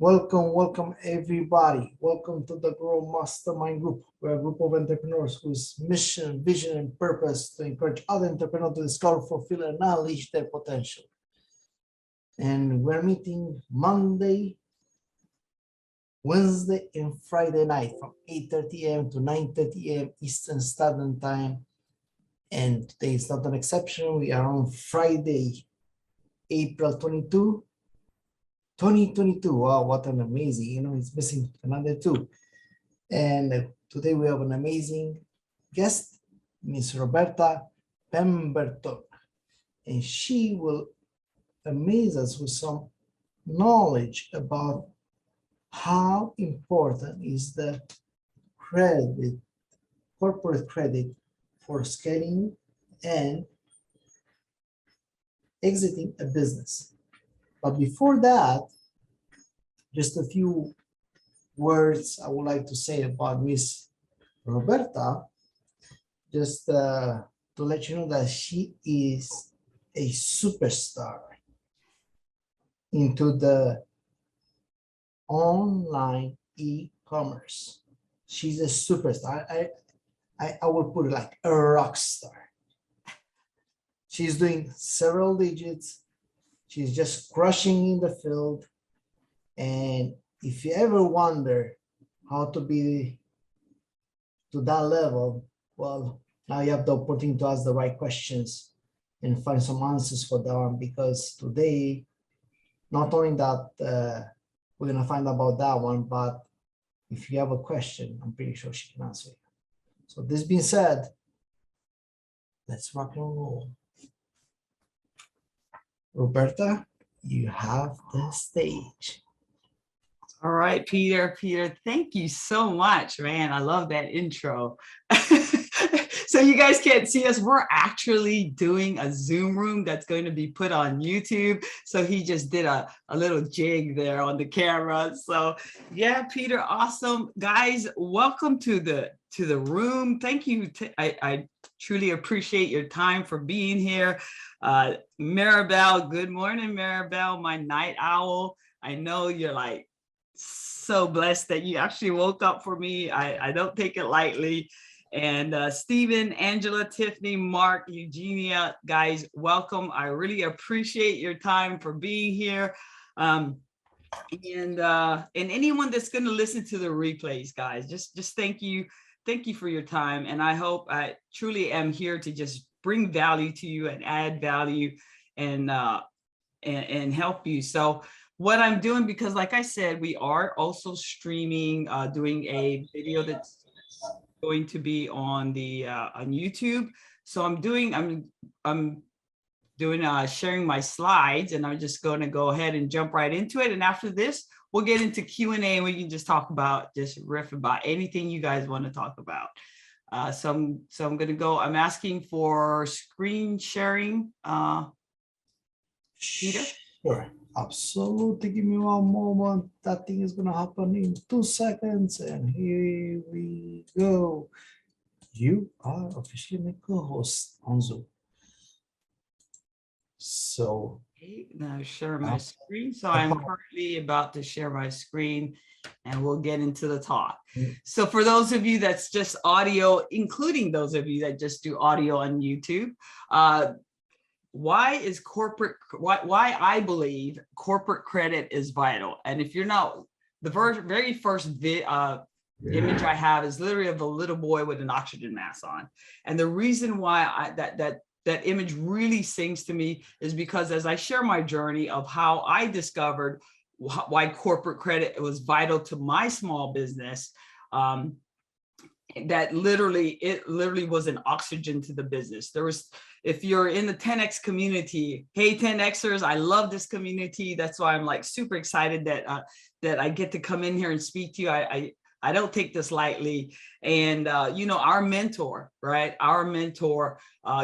Welcome everybody. Welcome to the Growth Mastermind Group. We're a group of entrepreneurs whose mission, vision, and purpose to encourage other entrepreneurs to discover, fulfill, and unleash their potential. And we're meeting Monday, Wednesday, and Friday night from 8:30 a.m. to 9:30 a.m. Eastern Standard Time. And today is not an exception. We are on Friday, April 22. 2022. Wow, what an amazing, it's missing another two. And today we have an amazing guest, Miss Roberta Pemberton. And she will amaze us with some knowledge about how important is the credit, corporate credit for scaling and exiting a business. But before that, just a few words I would like to say about Miss Roberta, just to let you know that she is a superstar into the online e-commerce. She's a superstar. I would put it like a rock star. She's doing several digits. She's just crushing in the field. And if you ever wonder how to be to that level, well, now you have the opportunity to ask the right questions and find some answers for that one, because today, not only that we're going to find about that one, but if you have a question, I'm pretty sure she can answer you. So this being said, let's rock and roll. Roberta, you have the stage. All right, Peter, thank you so much, man. I love that intro. So you guys can't see us. We're actually doing a Zoom room that's going to be put on YouTube. So he just did a little jig there on the camera. So yeah, Peter, awesome. Guys, welcome to the room. Thank you. I truly appreciate your time for being here. Maribel, good morning, Maribel, my night owl. I know you're like so blessed that you actually woke up for me. I don't take it lightly. And Stephen, Angela, Tiffany, Mark, Eugenia, guys, welcome. I really appreciate your time for being here. And anyone that's going to listen to the replays, guys, just thank you. Thank you for your time. And I hope I truly am here to just bring value to you and add value and help you. So what I'm doing, because like I said, we are also streaming, doing a video that's going to be on the on YouTube. So I'm doing sharing my slides, and I'm just going to go ahead and jump right into it. And after this, we'll get into Q&A, and we can just talk about, just riff about anything you guys want to talk about. So I'm going to go. I'm asking for screen sharing. Peter? Sure, absolutely. Give me one moment. That thing is going to happen in 2 seconds. And here we go. You are officially my co-host on Zoom. So now share my screen. So I'm currently about to share my screen, and we'll get into the talk. So for those of you that's just audio, including those of you that just do audio on YouTube, why I believe corporate credit is vital. And if you're not, the very first image I have is literally of a little boy with an oxygen mask on. And the reason why that image really sings to me is because as I share my journey of how I discovered why corporate credit was vital to my small business, that literally was an oxygen to the business. There was, if you're in the 10X community, hey 10Xers, I love this community. That's why I'm like super excited that I get to come in here and speak to you. I don't take this lightly. And, our mentor, right? Our mentor,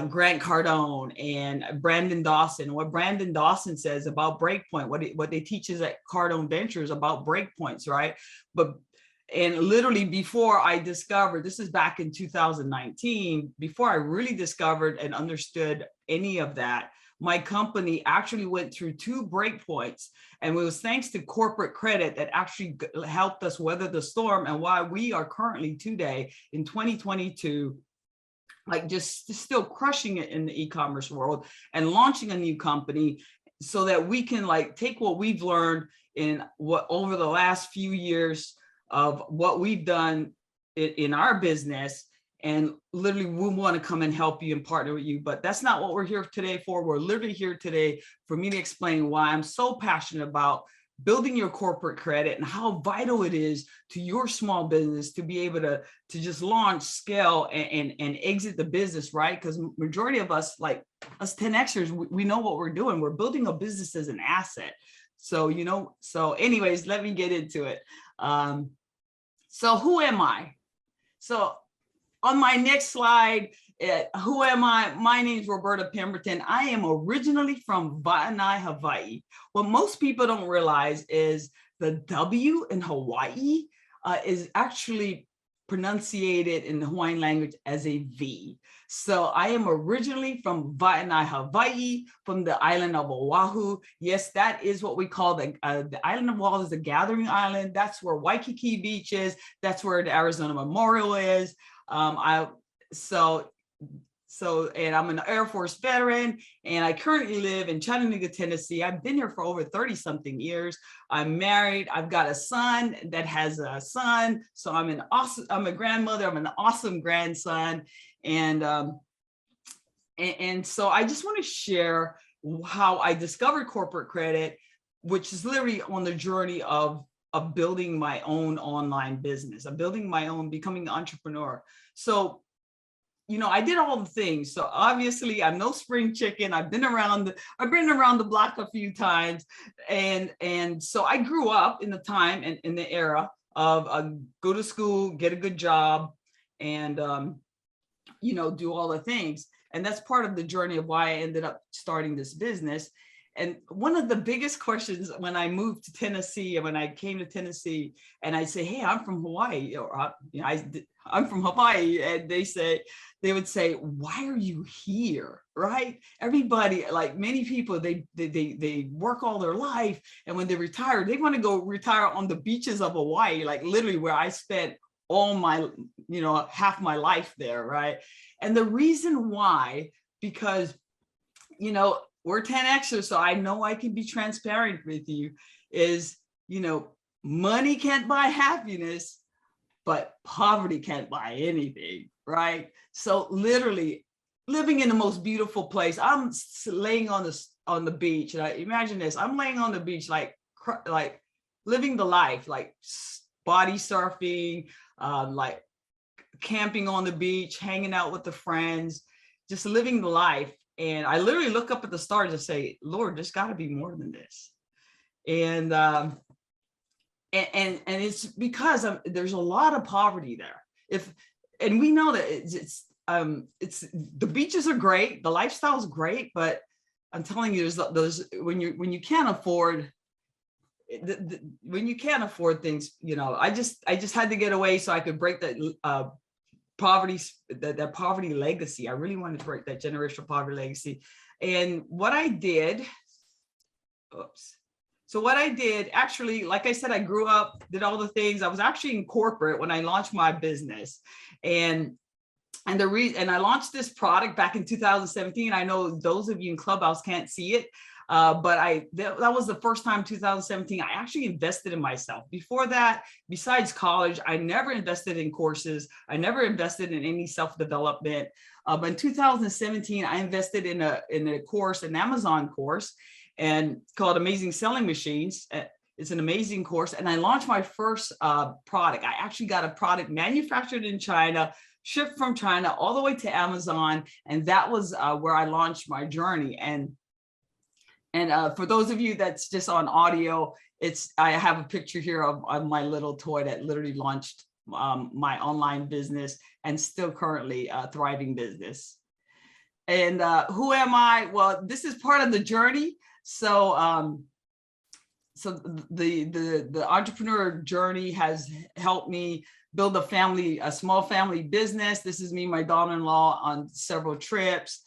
Grant Cardone and Brandon Dawson, what Brandon Dawson says about breakpoint, what they teach us at Cardone Ventures about breakpoints, right? And literally before I discovered, this is back in 2019, before I really discovered and understood any of that, my company actually went through 2 breakpoints, and it was thanks to corporate credit that actually helped us weather the storm, and why we are currently today in 2022 like just still crushing it in the e-commerce world and launching a new company so that we can like take what we've learned in what over the last few years of what we've done in our business, and literally we want to come and help you and partner with you. But that's not what we're here today for. We're literally here today for me to explain why I'm so passionate about building your corporate credit and how vital it is to your small business to be able to just launch, scale, and exit the business, right? Because majority of us, like us 10Xers, we know what we're doing. We're building a business as an asset. So, you know, so anyways, let me get into it. So who am I? So on my next slide, who am I? My name is Roberta Pemberton. I am originally from Waianae, Hawaii. What most people don't realize is the W in Hawaii is actually pronunciated in the Hawaiian language as a V. So I am originally from Waianae, Hawaii, from the island of Oahu. Yes, that is what we call the island of Oahu is the gathering island. That's where Waikiki Beach is. That's where the Arizona Memorial is. And I'm an Air Force veteran, and I currently live in Chattanooga, Tennessee. I've been here for over 30 something years. I'm married. I've got a son that has a son. So I'm a grandmother. I'm an awesome grandson. And so I just want to share how I discovered corporate credit, which is literally on the journey of building my own online business, of building my own, becoming an entrepreneur. So, you know, I did all the things. So obviously I'm no spring chicken. I've been around the block a few times. And so I grew up in the time and in the era of go to school, get a good job, and, you know, do all the things. And that's part of the journey of why I ended up starting this business. And one of the biggest questions when I moved to Tennessee, and when I came to Tennessee, and I say, "Hey, I'm from Hawaii," or you know, I'm from Hawaii, and they would say, "Why are you here?" Right? Everybody, like many people, they work all their life, and when they retire, they want to go retire on the beaches of Hawaii, like literally where I spent all my, you know, half my life there, right? And the reason why, because, you know, we're 10Xers, so I know I can be transparent with you, is, you know, money can't buy happiness, but poverty can't buy anything, right? So literally living in the most beautiful place. I'm laying on the beach, and I imagine this, I'm laying on the beach, like living the life, like body surfing, like camping on the beach, hanging out with the friends, just living the life. And I literally look up at the stars and say, "Lord, there's got to be more than this." And it's because there's a lot of poverty there. And we know that it's the beaches are great, the lifestyle is great, but I'm telling you, there's when you can't afford things, you know. I just had to get away so I could break that that poverty legacy. I really wanted to break that generational poverty legacy. And what I did, actually, like I said, I grew up, did all the things. I was actually in corporate when I launched my business, and I launched this product back in 2017. I know those of you in Clubhouse can't see it, but that was the first time, 2017, I actually invested in myself. Before that, besides college, I never invested in courses. I never invested in any self-development. But in 2017, I invested in a course, an Amazon course, and called Amazing Selling Machines. It's an amazing course. And I launched my first product. I actually got a product manufactured in China, shipped from China all the way to Amazon. And that was where I launched my journey. And for those of you that's just on audio, I have a picture here of my little toy that literally launched my online business and still currently thriving business. And who am I? Well, this is part of the journey. So the entrepreneur journey has helped me build a small family business. This is me, my daughter-in-law, on several trips.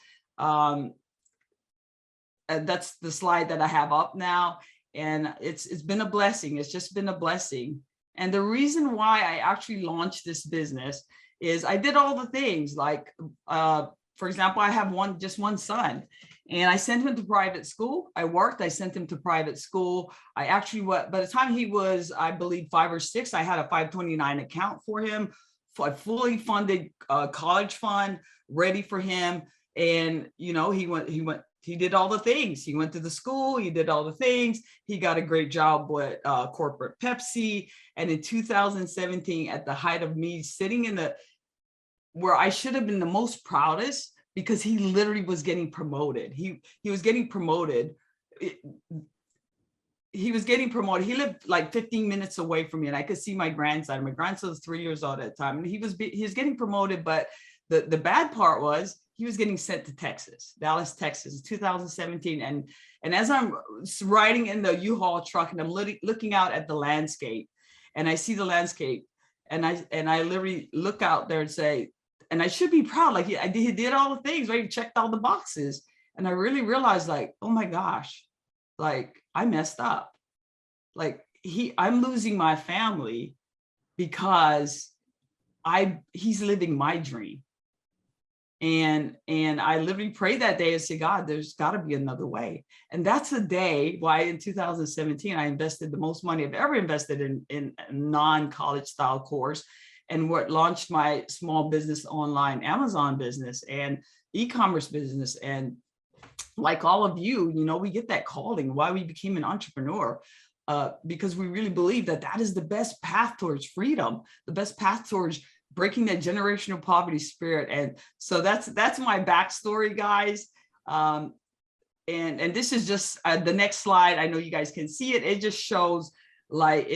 that's the slide that I have up now. And it's been a blessing. It's just been a blessing. And the reason why I actually launched this business is I did all the things like, for example, I have just one son, and I sent him to private school. I sent him to private school. I actually, by the time he was, I believe 5 or 6, I had a 529 account for him, a fully funded college fund ready for him. And, you know, he did all the things. He went to the school, he did all the things. He got a great job with corporate Pepsi. And in 2017, at the height of me sitting where I should have been the most proudest, because he literally was getting promoted. He was getting promoted. He was getting promoted. He lived like 15 minutes away from me, and I could see my grandson. My grandson was 3 years old at the time, and he was getting promoted. But the bad part was he was getting sent to Texas, Dallas, Texas, 2017. And as I'm riding in the U-Haul truck, and I'm looking out at the landscape, and I see the landscape, and I literally look out there and say, and I should be proud, like he did all the things, right? He checked all the boxes. And I really realized, like, oh my gosh, like I messed up. Like I'm losing my family because he's living my dream. And I literally prayed that day and said, God, there's got to be another way. And that's the day why in 2017, I invested the most money I've ever invested in a non-college style course, and what launched my small business online Amazon business and e-commerce business. And like all of you, you know, we get that calling, why we became an entrepreneur, because we really believe that is the best path towards freedom, the best path towards breaking that generational poverty spirit. And so that's my backstory, guys. And this is just the next slide. I know you guys can see it. It just shows like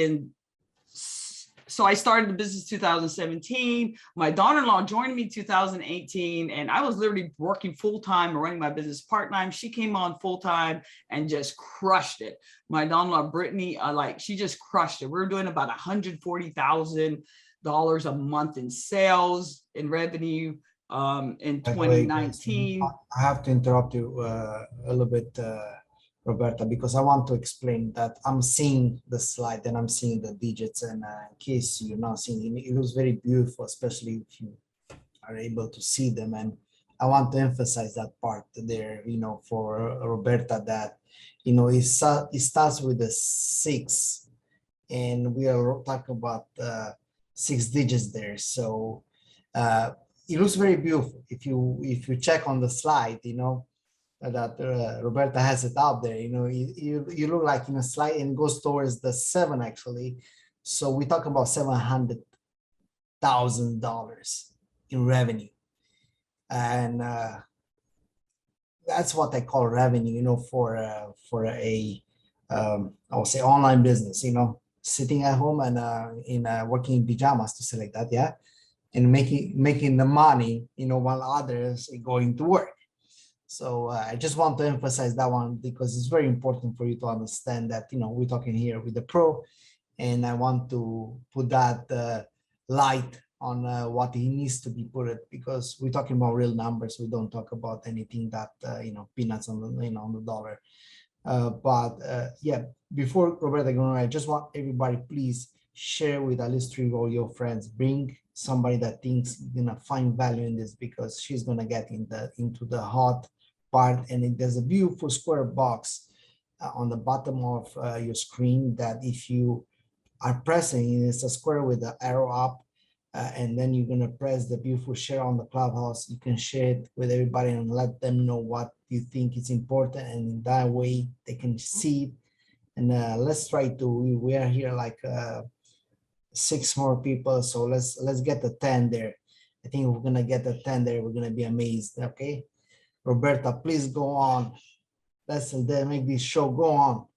so I started the business 2017. My daughter-in-law joined me 2018, and I was literally working full-time and running my business part-time. She came on full-time and just crushed it. My daughter-in-law, Brittany, she just crushed it. We were doing about $140,000 a month in sales, in revenue, in 2019. I have to interrupt you a little bit, Roberta, because I want to explain that I'm seeing the slide and I'm seeing the digits, and in case you're not seeing it, it was very beautiful, especially if you are able to see them. And I want to emphasize that part there, you know, for Roberta, that, you know, it starts with the 6, and we are talking about 6 digits there. So it looks very beautiful. If you check on the slide, you know, that Roberta has it out there, you know, you look like in a slide, and goes towards the 7 actually. So we talk about $700,000 in revenue, and that's what I call revenue, you know, for a I would say online business, you know, sitting at home and working in pajamas, to say like that, yeah, and making the money, you know, while others are going to work. So I just want to emphasize that one, because it's very important for you to understand that, you know, we're talking here with the pro, and I want to put that light on what he needs to be put, because we're talking about real numbers. We don't talk about anything that, you know, peanuts on the, you know, on the dollar. But yeah, before Roberta, I just want everybody, please share with at least 3 of your friends. Bring somebody that thinks you're gonna find value in this, because she's gonna get into the hot part. And there's a beautiful square box on the bottom of your screen that if you are pressing, it's a square with the arrow up, and then you're gonna press the beautiful share on the Clubhouse. You can share it with everybody and let them know what you think is important, and in that way they can see it. And let's try to, we are here like 6 more people, so let's get the 10 there. I think we're gonna get the 10 there, we're gonna be amazed. Okay, Roberta, please go on. Let's make this show go on.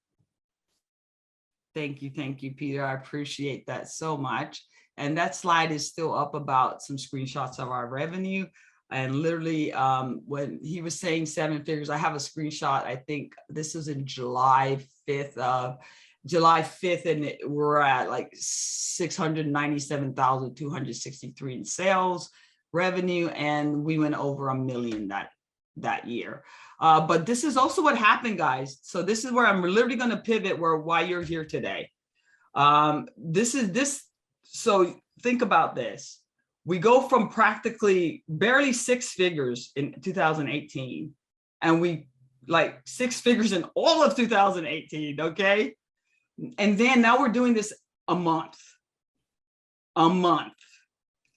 Thank you, Peter. I appreciate that so much. And that slide is still up about some screenshots of our revenue. And literally, when he was saying 7 figures, I have a screenshot. I think this is in July 5th, and we're at like 697,263 in sales revenue, and we went over $1 million that year. But this is also what happened, guys. So this is where I'm literally going to pivot why you're here today. So think about this. We go from practically barely 6 figures in 2018, and we like 6 figures in all of 2018. Okay. And then now we're doing this a month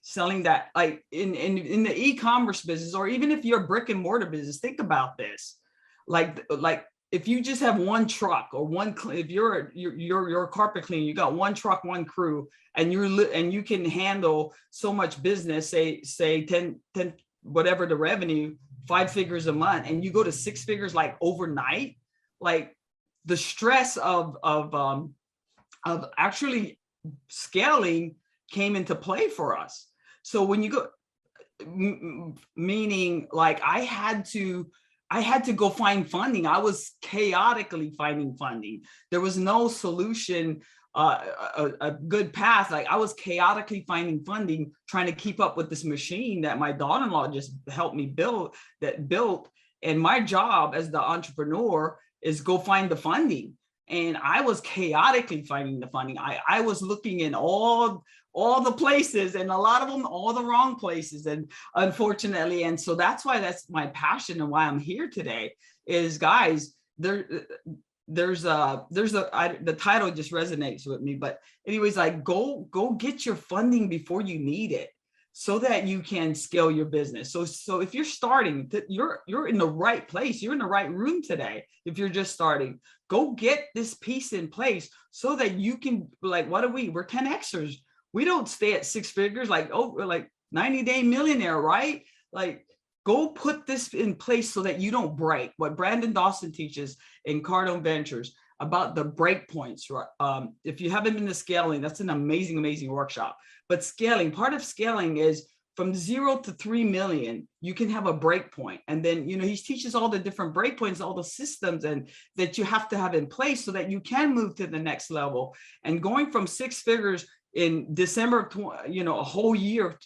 selling that, like in the e-commerce business, or even if you're a brick and mortar business, think about this. Like if you just have one truck or if you're a carpet cleaner, you got one truck, one crew, and you can handle so much business, say 10 whatever the revenue, 5 figures a month, and you go to 6 figures like overnight, like the stress of actually scaling came into play for us. So when you go, meaning like I had to go find funding. I was chaotically finding funding. There was no solution, a good path. Like I was chaotically finding funding, trying to keep up with this machine that my daughter-in-law just helped me built. And my job as the entrepreneur is go find the funding. And I was chaotically finding the funding. I was looking in all the places, and a lot of them all the wrong places, and unfortunately. And so that's my passion, and why I'm here today is, guys, the title just resonates with me. But anyways, like go get your funding before you need it, so that you can scale your business. So if you're starting, you're in the right place. You're in the right room today. If you're just starting, go get this piece in place so that you can, like, we're 10Xers. We don't stay at 6 figures like, oh, we're like 90-day millionaire, right? Like, go put this in place so that you don't break. What Brandon Dawson teaches in Cardone Ventures about the break points. If you haven't been to scaling, that's an amazing, amazing workshop. But scaling, part of scaling is from 0 to 3 million, you can have a break point. And then, he teaches all the different break points, all the systems and that you have to have in place so that you can move to the next level. And going from 6 figures in December of, a whole year,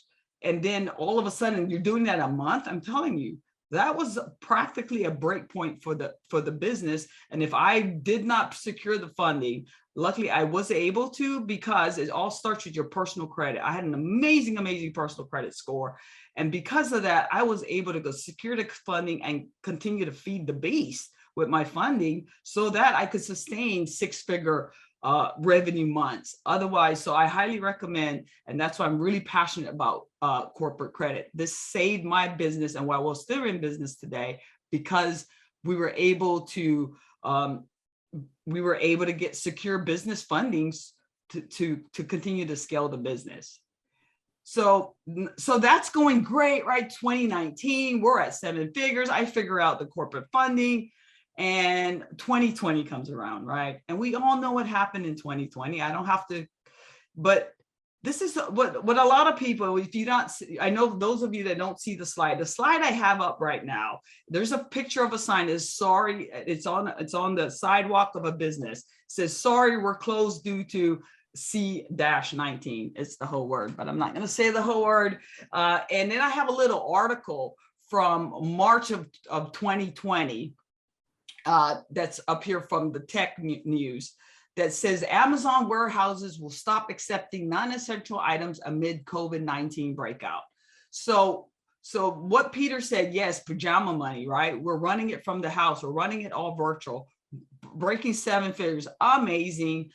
and then all of a sudden you're doing that a month, I'm telling you, that was practically a break point for the business. And if I did not secure the funding, luckily I was able to, because it all starts with your personal credit. I had an amazing, amazing personal credit score. And because of that, I was able to go secure the funding and continue to feed the beast with my funding so that I could sustain 6-figure revenue months. Otherwise, so I highly recommend, and that's why I'm really passionate about corporate credit. This saved my business, and while we're still in business today, because we were able to get secure business fundings to continue to scale the business. So that's going great, right? 2019, we're at 7 figures. I figure out the corporate funding. And 2020 comes around, right? And we all know what happened in 2020. I don't have to, but this is what a lot of people, if you don't see, I know those of you that don't see the slide I have up right now, there's a picture of a sign that is sorry. It's on the sidewalk of a business. It says, sorry, we're closed due to C-19. It's the whole word, but I'm not going to say the whole word. And then I have a little article from March of 2020. That's up here from the tech news that says Amazon warehouses will stop accepting non-essential items amid COVID-19 breakout. So what Peter said, yes, pajama money, right? We're running it from the house. We're running it all virtual, breaking 7 figures, amazing.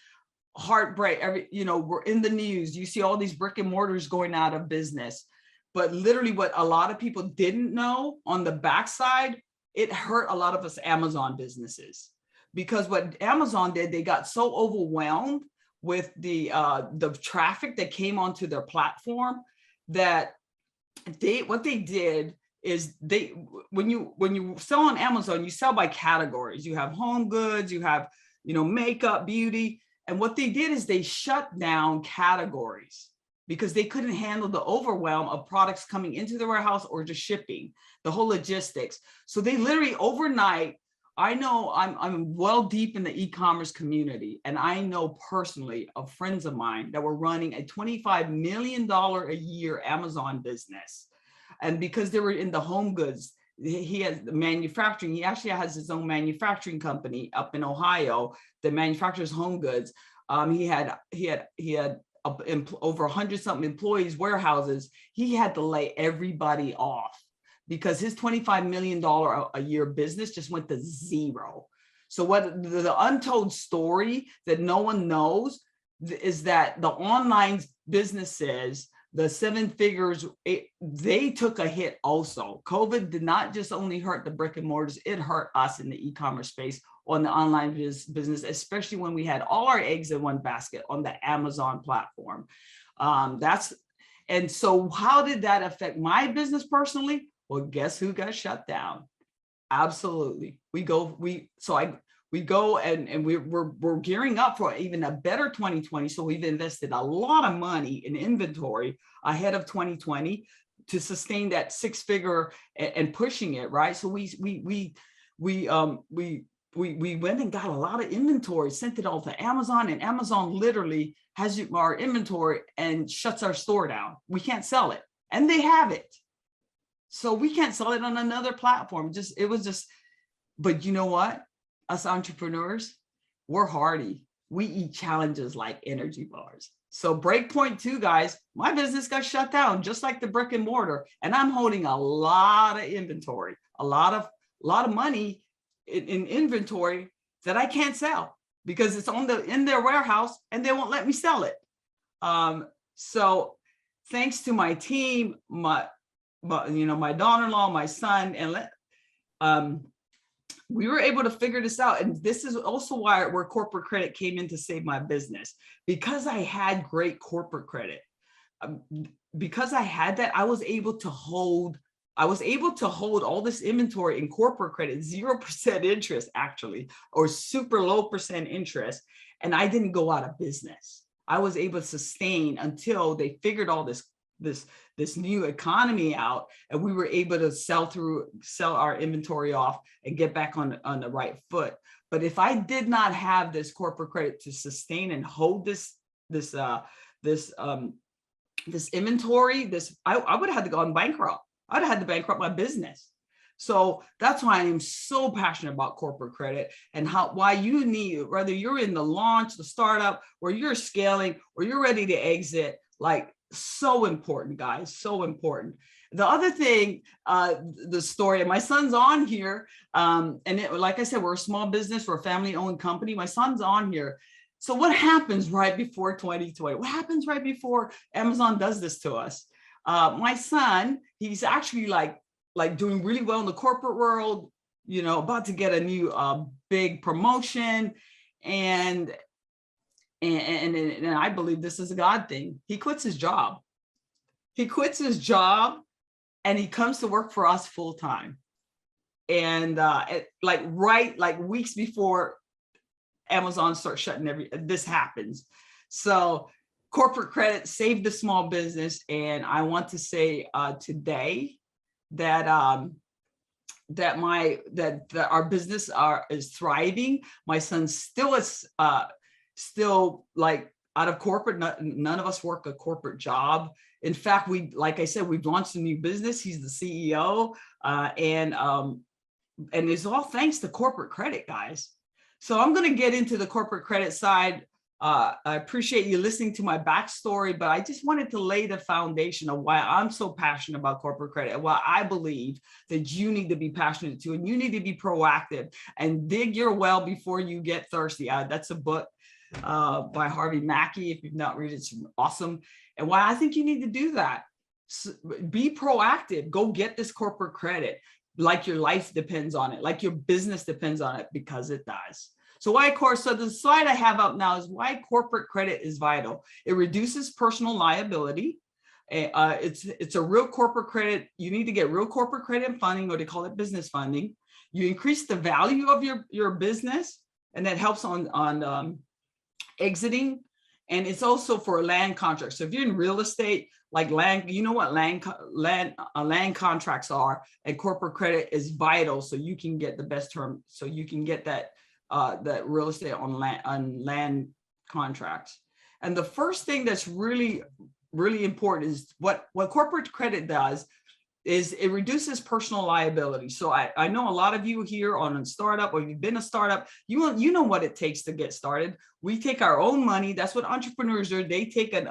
Heartbreak, we're in the news. You see all these brick and mortars going out of business. But literally what a lot of people didn't know on the backside, it hurt a lot of us Amazon businesses, because what Amazon did, they got so overwhelmed with the traffic that came onto their platform that what they did is when you sell on Amazon, you sell by categories. You have home goods, you have makeup, beauty, and what they did is they shut down categories because they couldn't handle the overwhelm of products coming into the warehouse or just shipping, the whole logistics. So they literally overnight, I know I'm well deep in the e-commerce community, and I know personally of friends of mine that were running a $25 million a year Amazon business. And because they were in the home goods, he has the manufacturing. He actually has his own manufacturing company up in Ohio that manufactures home goods. He had over 100 something employees, warehouses. He had to lay everybody off because his $25 million a year business just went to zero. So what the untold story that no one knows is that the online businesses, the seven figures, they took a hit also. COVID did not just only hurt the brick and mortars, it hurt us in the e-commerce space on the online business, especially when we had all our eggs in one basket on the Amazon platform. And so how did that affect my business personally? Well, guess who got shut down? Absolutely. We go and we're gearing up for even a better 2020. So we've invested a lot of money in inventory ahead of 2020 to sustain that six figure and pushing it, right? So we went and got a lot of inventory, sent it all to Amazon, and Amazon literally has our inventory and shuts our store down. We can't sell it, and they have it. So we can't sell it on another platform. But you know what? Us entrepreneurs, we're hardy. We eat challenges like energy bars. So breakpoint 2, guys, my business got shut down just like the brick and mortar, and I'm holding a lot of inventory, a lot of money in inventory that I can't sell because it's in their warehouse and they won't let me sell it. So thanks to my team, my daughter-in-law, my son, and we were able to figure this out. And this is also where corporate credit came in to save my business, because I had great corporate credit. Because I had that, I was able to hold all this inventory in corporate credit, 0% interest actually, or super low percent interest. And I didn't go out of business. I was able to sustain until they figured all this new economy out, and we were able to sell our inventory off and get back on the right foot. But if I did not have this corporate credit to sustain and hold this inventory, I would have had to go bankrupt. I'd have had to bankrupt my business. So that's why I am so passionate about corporate credit and why you need, whether you're in the launch, the startup, or you're scaling, or you're ready to exit, like, so important, guys, so important. The other thing, the story, and my son's on here, like I said, we're a small business, we're a family-owned company. My son's on here. So what happens right before 2020? What happens right before Amazon does this to us? My son, he's actually like doing really well in the corporate world, about to get a new big promotion, and I believe this is a God thing. He quits his job. And he comes to work for us full time. And weeks before Amazon starts shutting this happens. So corporate credit saved the small business. And I want to say today that our business is thriving. My son still like out of corporate. None of us work a corporate job. In fact, like I said, we've launched a new business. He's the CEO, and it's all thanks to corporate credit, guys. So I'm going to get into the corporate credit side. I appreciate you listening to my backstory, but I just wanted to lay the foundation of why I'm so passionate about corporate credit and why I believe that you need to be passionate too, and you need to be proactive and dig your well before you get thirsty. That's a book by Harvey Mackey. If you've not read it, it's awesome. And why I think you need to do that. So be proactive. Go get this corporate credit like your life depends on it, like your business depends on it, because it does. So the slide I have up now is why corporate credit is vital. It reduces personal liability. It's a real corporate credit. You need to get real corporate credit and funding, or they call it business funding. You increase the value of your business, and that helps on exiting. And it's also for land contracts. So if you're in real estate, like land, you know what land contracts are, and corporate credit is vital, so you can get the best term, so you can get that real estate on land contracts. And the first thing that's really, really important is what corporate credit does is it reduces personal liability. So I know a lot of you here on a startup, or you've been a startup, you know what it takes to get started. We take our own money. That's what entrepreneurs do. They take an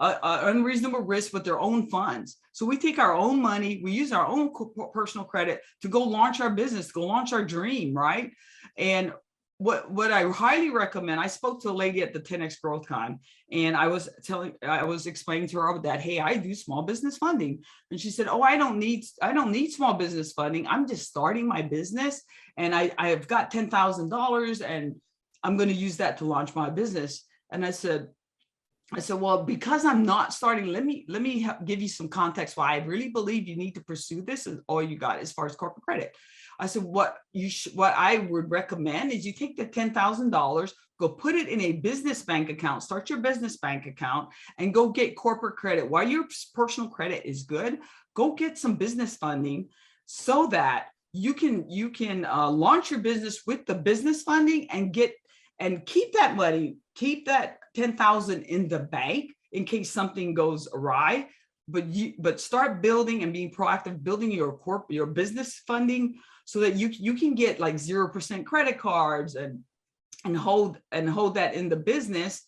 unreasonable risk with their own funds. So we take our own money, we use our own personal credit to go launch our business, go launch our dream, right? And what I highly recommend, I spoke to a lady at the 10X Growth Con, and I was explaining to her that, hey, I do small business funding. And she said, oh, I don't need small business funding. I'm just starting my business, and I've got $10,000 and I'm going to use that to launch my business. And I said, well, because I'm not starting, let me give you some context why I really believe you need to pursue this is all you got as far as corporate credit. I said, what I would recommend is you take the $10,000, go put it in a business bank account, start your business bank account, and go get corporate credit. While your personal credit is good, go get some business funding so that you can launch your business with the business funding and keep that money, keep that 10,000 in the bank in case something goes awry. But start building and being proactive, building your business funding so that you can get like 0% credit cards and hold that in the business,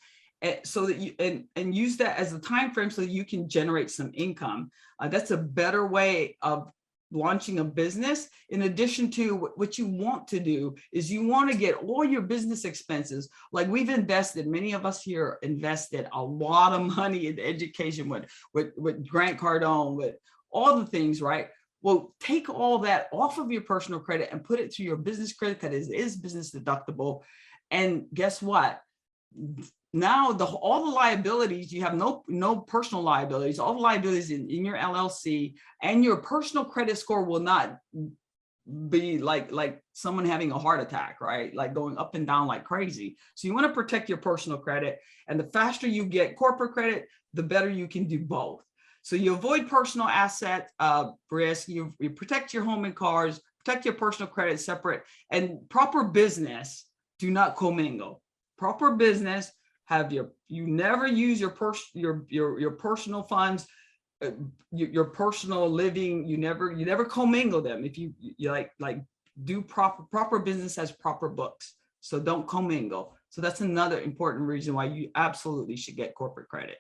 so that you and use that as a time frame so that you can generate some income. That's a better way of launching a business. In addition to what you want to do is you want to get all your business expenses. Like many of us here invested a lot of money in education with Grant Cardone, with all the things, right? Well, take all that off of your personal credit and put it to your business credit that is business deductible. And guess what? Now all the liabilities, you have no personal liabilities, all the liabilities in your LLC, and your personal credit score will not be like someone having a heart attack, right? Like going up and down like crazy. So you want to protect your personal credit, and the faster you get corporate credit, the better you can do both. So you avoid personal asset risk, you protect your home and cars, protect your personal credit separate, and proper business, do not commingle. Proper business, you never use your personal funds, your personal living, you never commingle them. If you like do proper business has proper books, so don't commingle. So that's another important reason why you absolutely should get corporate credit.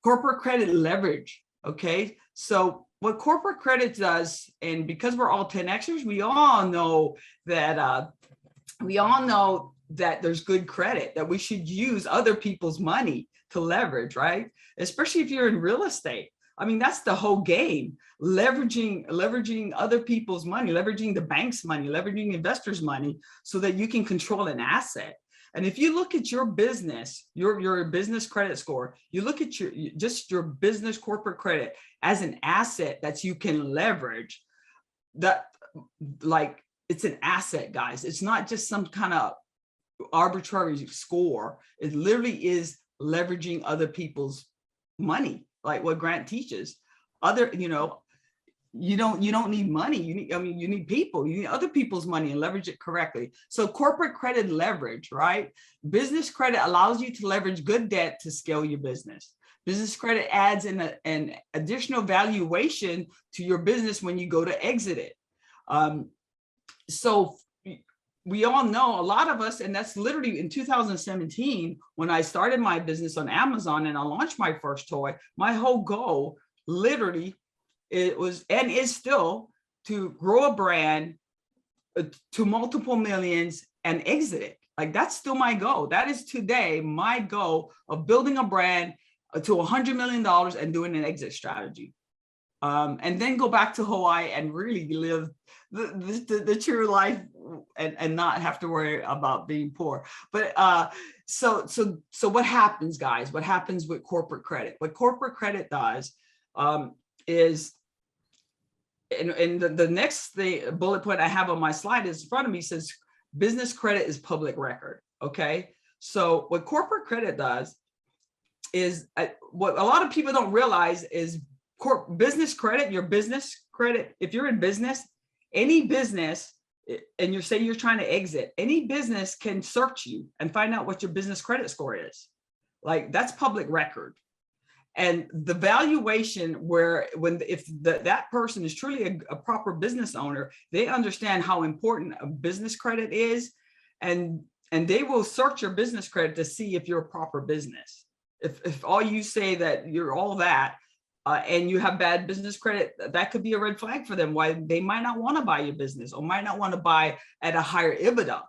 Corporate credit leverage. Okay, so what corporate credit does, and because we're all 10Xers, we all know that there's good credit, that we should use other people's money to leverage, right? Especially if you're in real estate. I mean, that's the whole game. Leveraging other people's money, leveraging the bank's money, leveraging investors' money so that you can control an asset. And if you look at your business, your business credit score, you look at your business corporate credit as an asset that you can leverage, that like it's an asset, guys. It's not just some kind of arbitrary score. It literally is leveraging other people's money, like what Grant teaches. You don't need money. You need people. You need other people's money and leverage it correctly. So corporate credit leverage, right? Business credit allows you to leverage good debt to scale your business. Business credit adds an additional valuation to your business when you go to exit it. So we all know, a lot of us, and that's literally in 2017, when I started my business on Amazon and I launched my first toy, my whole goal literally, it was and is still to grow a brand to multiple millions and exit it. Like that's still my goal. That is today my goal of building a brand to $100 million and doing an exit strategy. And then go back to Hawaii and really live the true life and not have to worry about being poor. But so what happens, guys? What happens with corporate credit? What corporate credit does is, and the next bullet point I have on my slide is in front of me says business credit is public record. Okay, so what corporate credit does is what a lot of people don't realize is business credit, your business credit. If you're in business, any business, and you're trying to exit, any business can search you and find out what your business credit score is. Like that's public record. And the valuation if that person is truly a proper business owner, they understand how important a business credit is, and they will search your business credit to see if you're a proper business. If all you say that you're all that, and you have bad business credit, that could be a red flag for them, why they might not want to buy your business or might not want to buy at a higher EBITDA.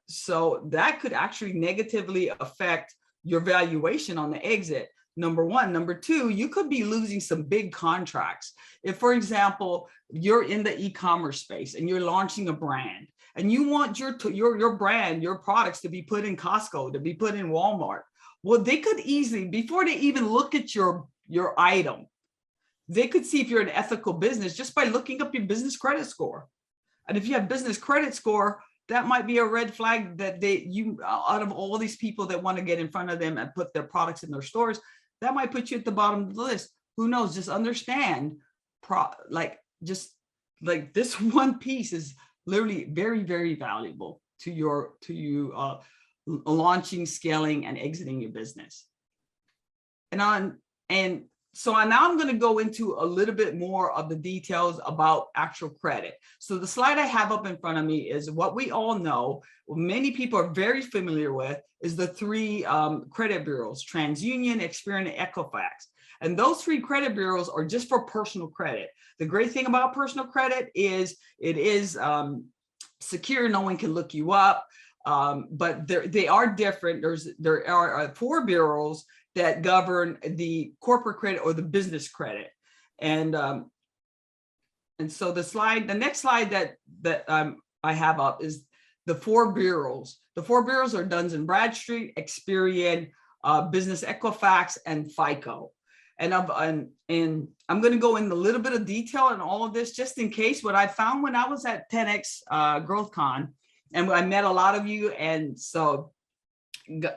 So that could actually negatively affect your valuation on the exit. Number one. Number two, you could be losing some big contracts. If, for example, you're in the e-commerce space and you're launching a brand and you want your brand, your products to be put in Costco, to be put in Walmart, well, they could easily, before they even look at your item, they could see if you're an ethical business just by looking up your business credit score. And if you have business credit score, that might be a red flag that out of all these people that want to get in front of them and put their products in their stores, that might put you at the bottom of the list. Who knows? Just understand, this one piece is literally very, very valuable to you launching, scaling, and exiting your business. So now I'm going to go into a little bit more of the details about actual credit. So the slide I have up in front of me is what we all know, many people are very familiar with, is the three credit bureaus: TransUnion, Experian, and Equifax. And those three credit bureaus are just for personal credit. The great thing about personal credit is it is secure. No one can look you up, but they are different. There are four bureaus that govern the corporate credit or the business credit. And so the next slide that I have up is the four bureaus. The four bureaus are Duns & Bradstreet, Experian, Business Equifax, and FICO. And I'm going to go in a little bit of detail on all of this, just in case. What I found when I was at 10X Growth Con, and I met a lot of you, and so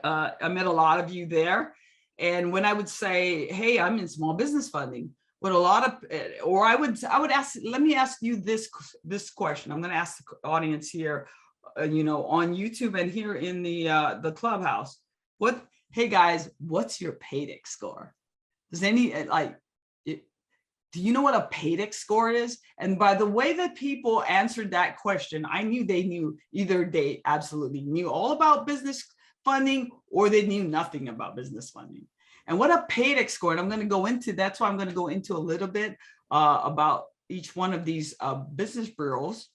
I met a lot of you there. And when I would say, hey, I'm in small business funding, what I would ask, let me ask you this question. I'm going to ask the audience here, on YouTube and here in the clubhouse. Hey guys, what's your Paydex score? Does do you know what a Paydex score is? And by the way that people answered that question, I knew they knew, either they absolutely knew all about business funding or they knew nothing about business funding. And what a Paydex score, and I'm going to go into, that's why I'm going to go into a little bit about each one of these business bureaus,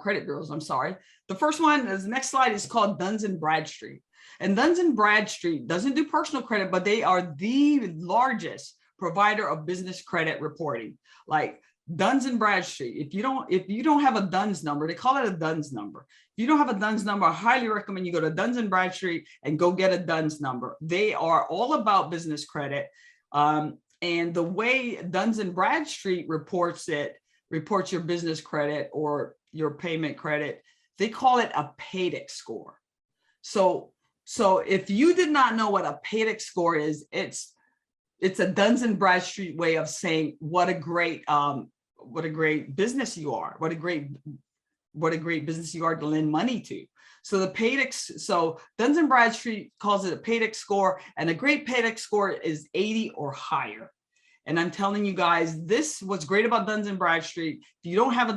credit bureaus, I'm sorry. The first one, the next slide, is called Duns & Bradstreet. And Duns & Bradstreet doesn't do personal credit, but they are the largest provider of business credit reporting. Like Duns & Bradstreet, if you don't have a Duns number, they call it a Duns number. If you don't have a Duns number, I highly recommend you go to Duns & Bradstreet and go get a Duns number. They are all about business credit. And the way Duns & Bradstreet reports your business credit or your payment credit, they call it a Paydex score. So if you did not know what a Paydex score is, it's a Duns & Bradstreet way of saying what a great business you are, what a great business you are to lend money to. So the Paydex, so Duns & Bradstreet calls it a Paydex score, and a great Paydex score is 80 or higher. And I'm telling you guys, what's great about Duns & Bradstreet. If you don't have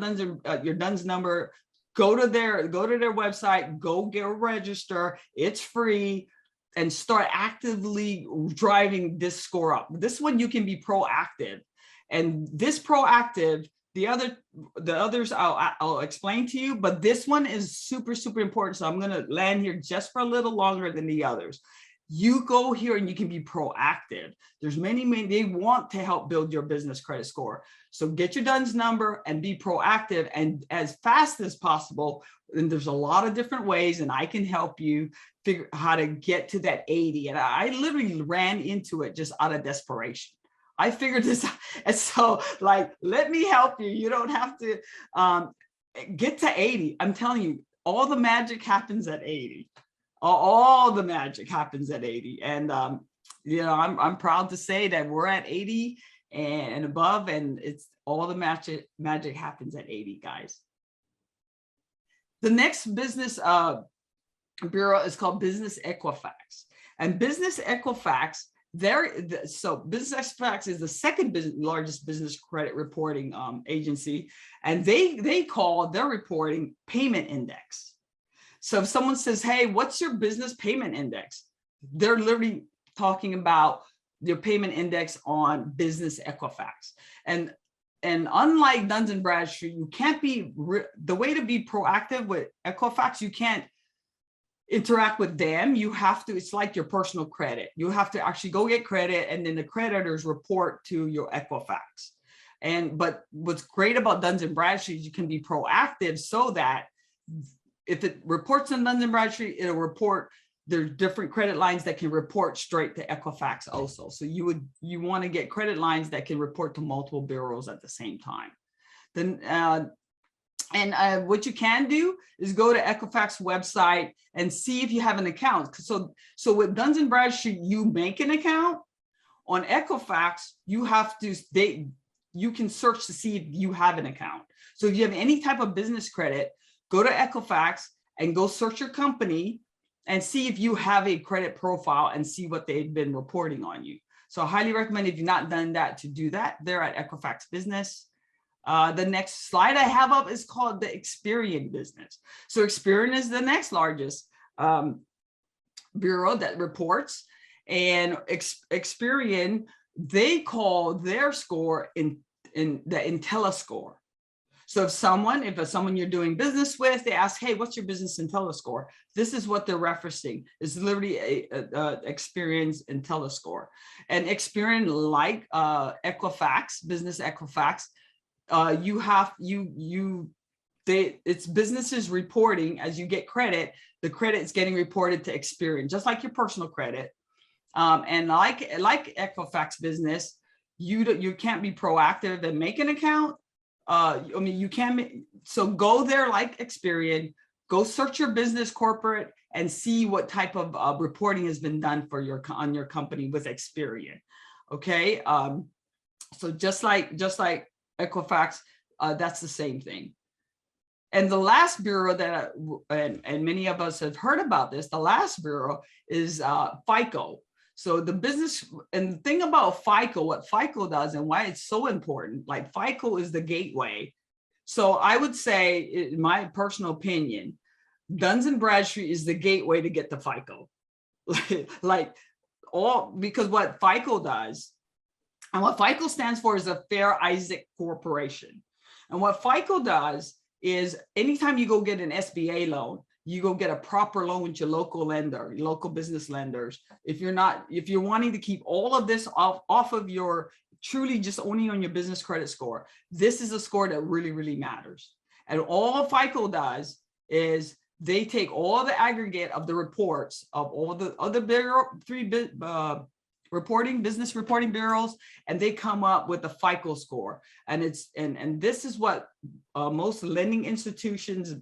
your Duns number, go to their website, go register. It's free, and start actively driving this score up. This one you can be proactive, and this proactive. The others I'll explain to you, but this one is super, super important. So I'm going to land here just for a little longer than the others. You go here and you can be proactive. There's many, they want to help build your business credit score. So get your Duns number and be proactive, and as fast as possible. And there's a lot of different ways, and I can help you figure how to get to that 80. And I literally ran into it just out of desperation. I figured this out. And so let me help you. You don't have to get to 80. I'm telling you, all the magic happens at 80. All the magic happens at 80. And, I'm proud to say that we're at 80 and above, and it's all the magic happens at 80, guys. The next business bureau is called Business Equifax. And Business Equifax, so Business Equifax is the second largest business credit reporting agency, and they call their reporting payment index. So if someone says, hey, what's your business payment index? They're literally talking about your payment index on Business Equifax. And unlike Duns and Bradstreet, you can't be, the way to be proactive with Equifax, you can't interact with them. You have to, it's like your personal credit. You have to actually go get credit, and then the creditors report to your Equifax. But what's great about Duns and Bradstreet is you can be proactive, so that if it reports on Duns and Bradstreet, it'll report, there's different credit lines that can report straight to Equifax also. So you want to get credit lines that can report to multiple bureaus at the same time. Then what you can do is go to Equifax website and see if you have an account. So with Duns and Bradstreet, you make an account. On Equifax, you have to, you can search to see if you have an account. So if you have any type of business credit, go to Equifax and go search your company and see if you have a credit profile and see what they've been reporting on you. So I highly recommend, if you've not done that, to do that. They're at Equifax Business. The next slide I have up is called the Experian Business. So Experian is the next largest bureau that reports, and Experian, they call their score in the IntelliScore. So if someone you're doing business with, they ask, hey, what's your business IntelliScore? This is what they're referencing. It's literally a Experian's IntelliScore. And Experian, like Equifax, Business Equifax, it's businesses reporting as you get credit. The credit is getting reported to Experian, just like your personal credit. And like Equifax Business, you can't be proactive and make an account. I mean, you can, so go there like Experian, go search your business corporate and see what type of reporting has been done for on your company with Experian. Okay. So just like Equifax, that's the same thing. And the last bureau that, and many of us have heard about this, the last bureau is FICO. So the business, and the thing about FICO, what FICO does and why it's so important, like FICO is the gateway. So I would say, in my personal opinion, Duns and Bradstreet is the gateway to get to FICO. Because what FICO does, and what FICO stands for, is a Fair Isaac Corporation. And what FICO does is, anytime you go get an SBA loan, you go get a proper loan with your local lender, your local business lenders. If you're wanting to keep all of this off of your, truly just only on your business credit score, this is a score that really, really matters. And all FICO does is they take all the aggregate of the reports of all the other business reporting bureaus, and they come up with a FICO score. And this is what most lending institutions,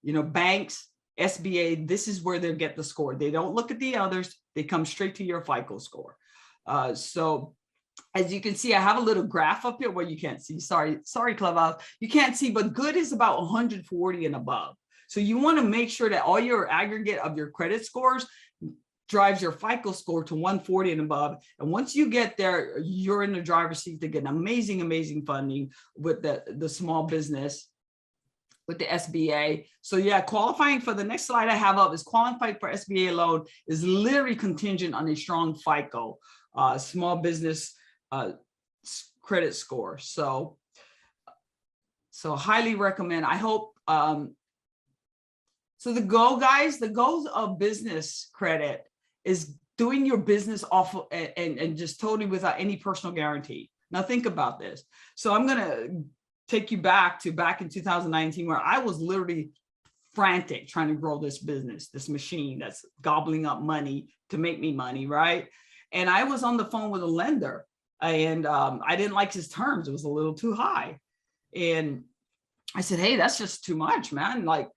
banks, SBA, this is where they get the score. They don't look at the others. They come straight to your FICO score. So as you can see, I have a little graph up here where you can't see. Sorry, Clubhouse. You can't see, but good is about 140 and above. So you want to make sure that all your aggregate of your credit scores drives your FICO score to 140 and above. And once you get there, you're in the driver's seat to get amazing, amazing funding with the small business, with the SBA. So yeah, qualifying for the next slide I have up is qualifying for SBA loan is literally contingent on a strong FICO, small business credit score. So highly recommend. I hope, so the goals of business credit is doing your business off and just totally without any personal guarantee. Now think about this. So I'm going to take you back in 2019, where I was literally frantic trying to grow this business, this machine that's gobbling up money to make me money, right? And I was on the phone with a lender, and I didn't like his terms. It was a little too high. And I said, hey, that's just too much, man. Like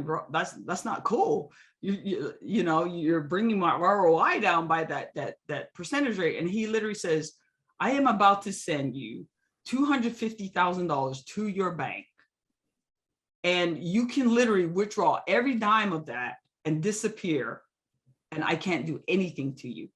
bro, that's not cool. You're bringing my ROI down by that percentage rate. And he literally says, I am about to send you $250,000 to your bank, and you can literally withdraw every dime of that and disappear, and I can't do anything to you.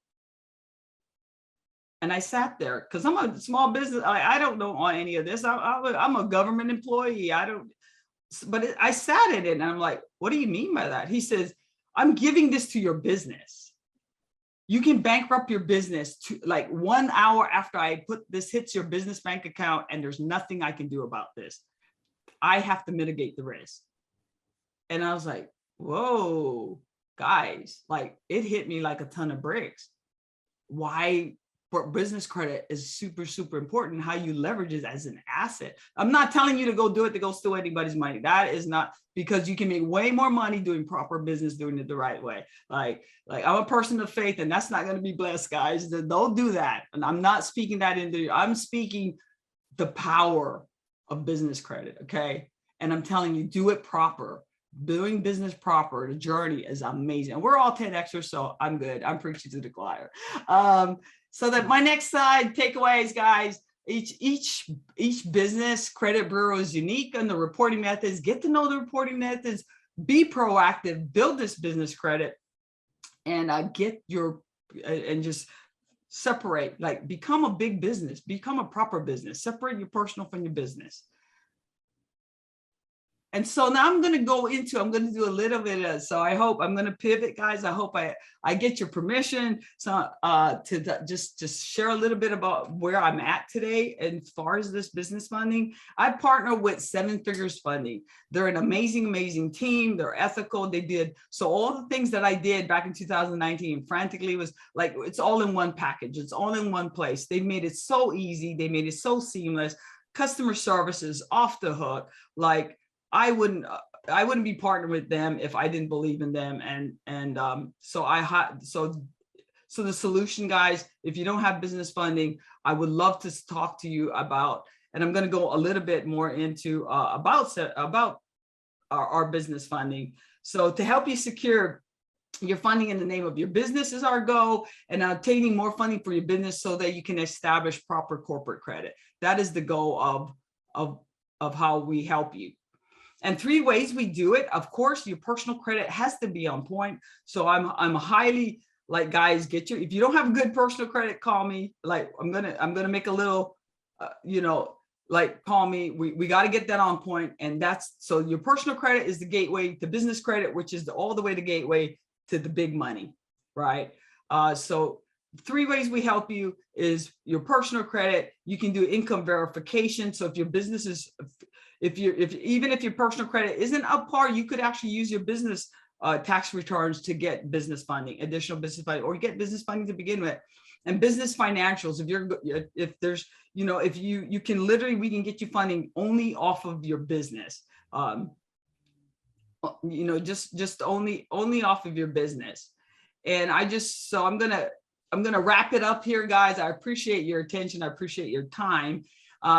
And I sat there because I'm a small business. I don't know on any of this. I'm a government employee. I sat in it and I'm like, what do you mean by that? He says, I'm giving this to your business. You can bankrupt your business to like 1 hour after I put this hits your business bank account, and there's nothing I can do about this. I have to mitigate the risk. And I was like, whoa, guys, like it hit me like a ton of bricks. Why business credit is super, super important, how you leverage it as an asset. I'm not telling you to go do it, to go steal anybody's money. That is not, because you can make way more money doing proper business, doing it the right way. Like I'm a person of faith, and that's not going to be blessed, guys. Don't do that. And I'm not speaking that into, I'm speaking the power of business credit. Okay. And I'm telling you, do it proper. Doing business proper, the journey is amazing. And we're all 10Xers, so I'm good. I'm preaching to the choir. So that my next slide takeaways, guys, each business credit bureau is unique on the reporting methods. Get to know the reporting methods, be proactive, build this business credit, and and just separate, like become a big business, become a proper business, separate your personal from your business. And so now I'm going to do a little bit of, so I hope I'm going to pivot, guys. I hope I get your permission to just share a little bit about where I'm at today. And as far as this business funding, I partner with 7 Figures Funding. They're an amazing, amazing team. They're ethical. So all the things that I did back in 2019 frantically was like, it's all in one package. It's all in one place. They made it so easy. They made it so seamless. Customer service is off the hook. Like, I wouldn't be partnering with them if I didn't believe in them. So the solution, guys, if you don't have business funding, I would love to talk to you about, and I'm going to go a little bit more into about our business funding. So to help you secure your funding in the name of your business is our goal, and obtaining more funding for your business so that you can establish proper corporate credit. That is the goal of how we help you. And 3 ways we do it. Of course, your personal credit has to be on point. So I'm highly like, guys, if you don't have good personal credit, call me. Like I'm gonna make a little, like call me. We got to get that on point. And so your personal credit is the gateway to business credit, which is all the way the gateway to the big money, right? So 3 ways we help you is your personal credit. You can do income verification. So if your business is, even if your personal credit isn't up par, you could actually use your business tax returns to get business funding, additional business funding, or get business funding to begin with. And business financials, we can get you funding only off of your business. Just only off of your business. And I'm gonna wrap it up here, guys. I appreciate your attention. I appreciate your time.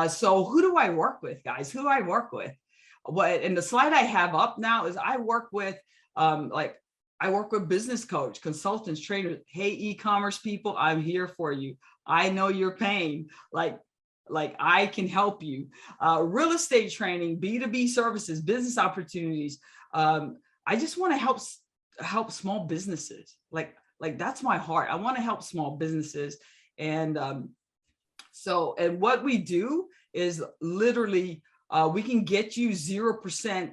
So who do I work with, guys? Who do I work with? And the slide I have up now is I work with business coach, consultants, trainers. Hey, e-commerce people, I'm here for you. I know your pain. Like I can help you. Real estate training, B2B services, business opportunities. I just want to help small businesses. Like that's my heart. I want to help small businesses. And what we do is literally, we can get you 0%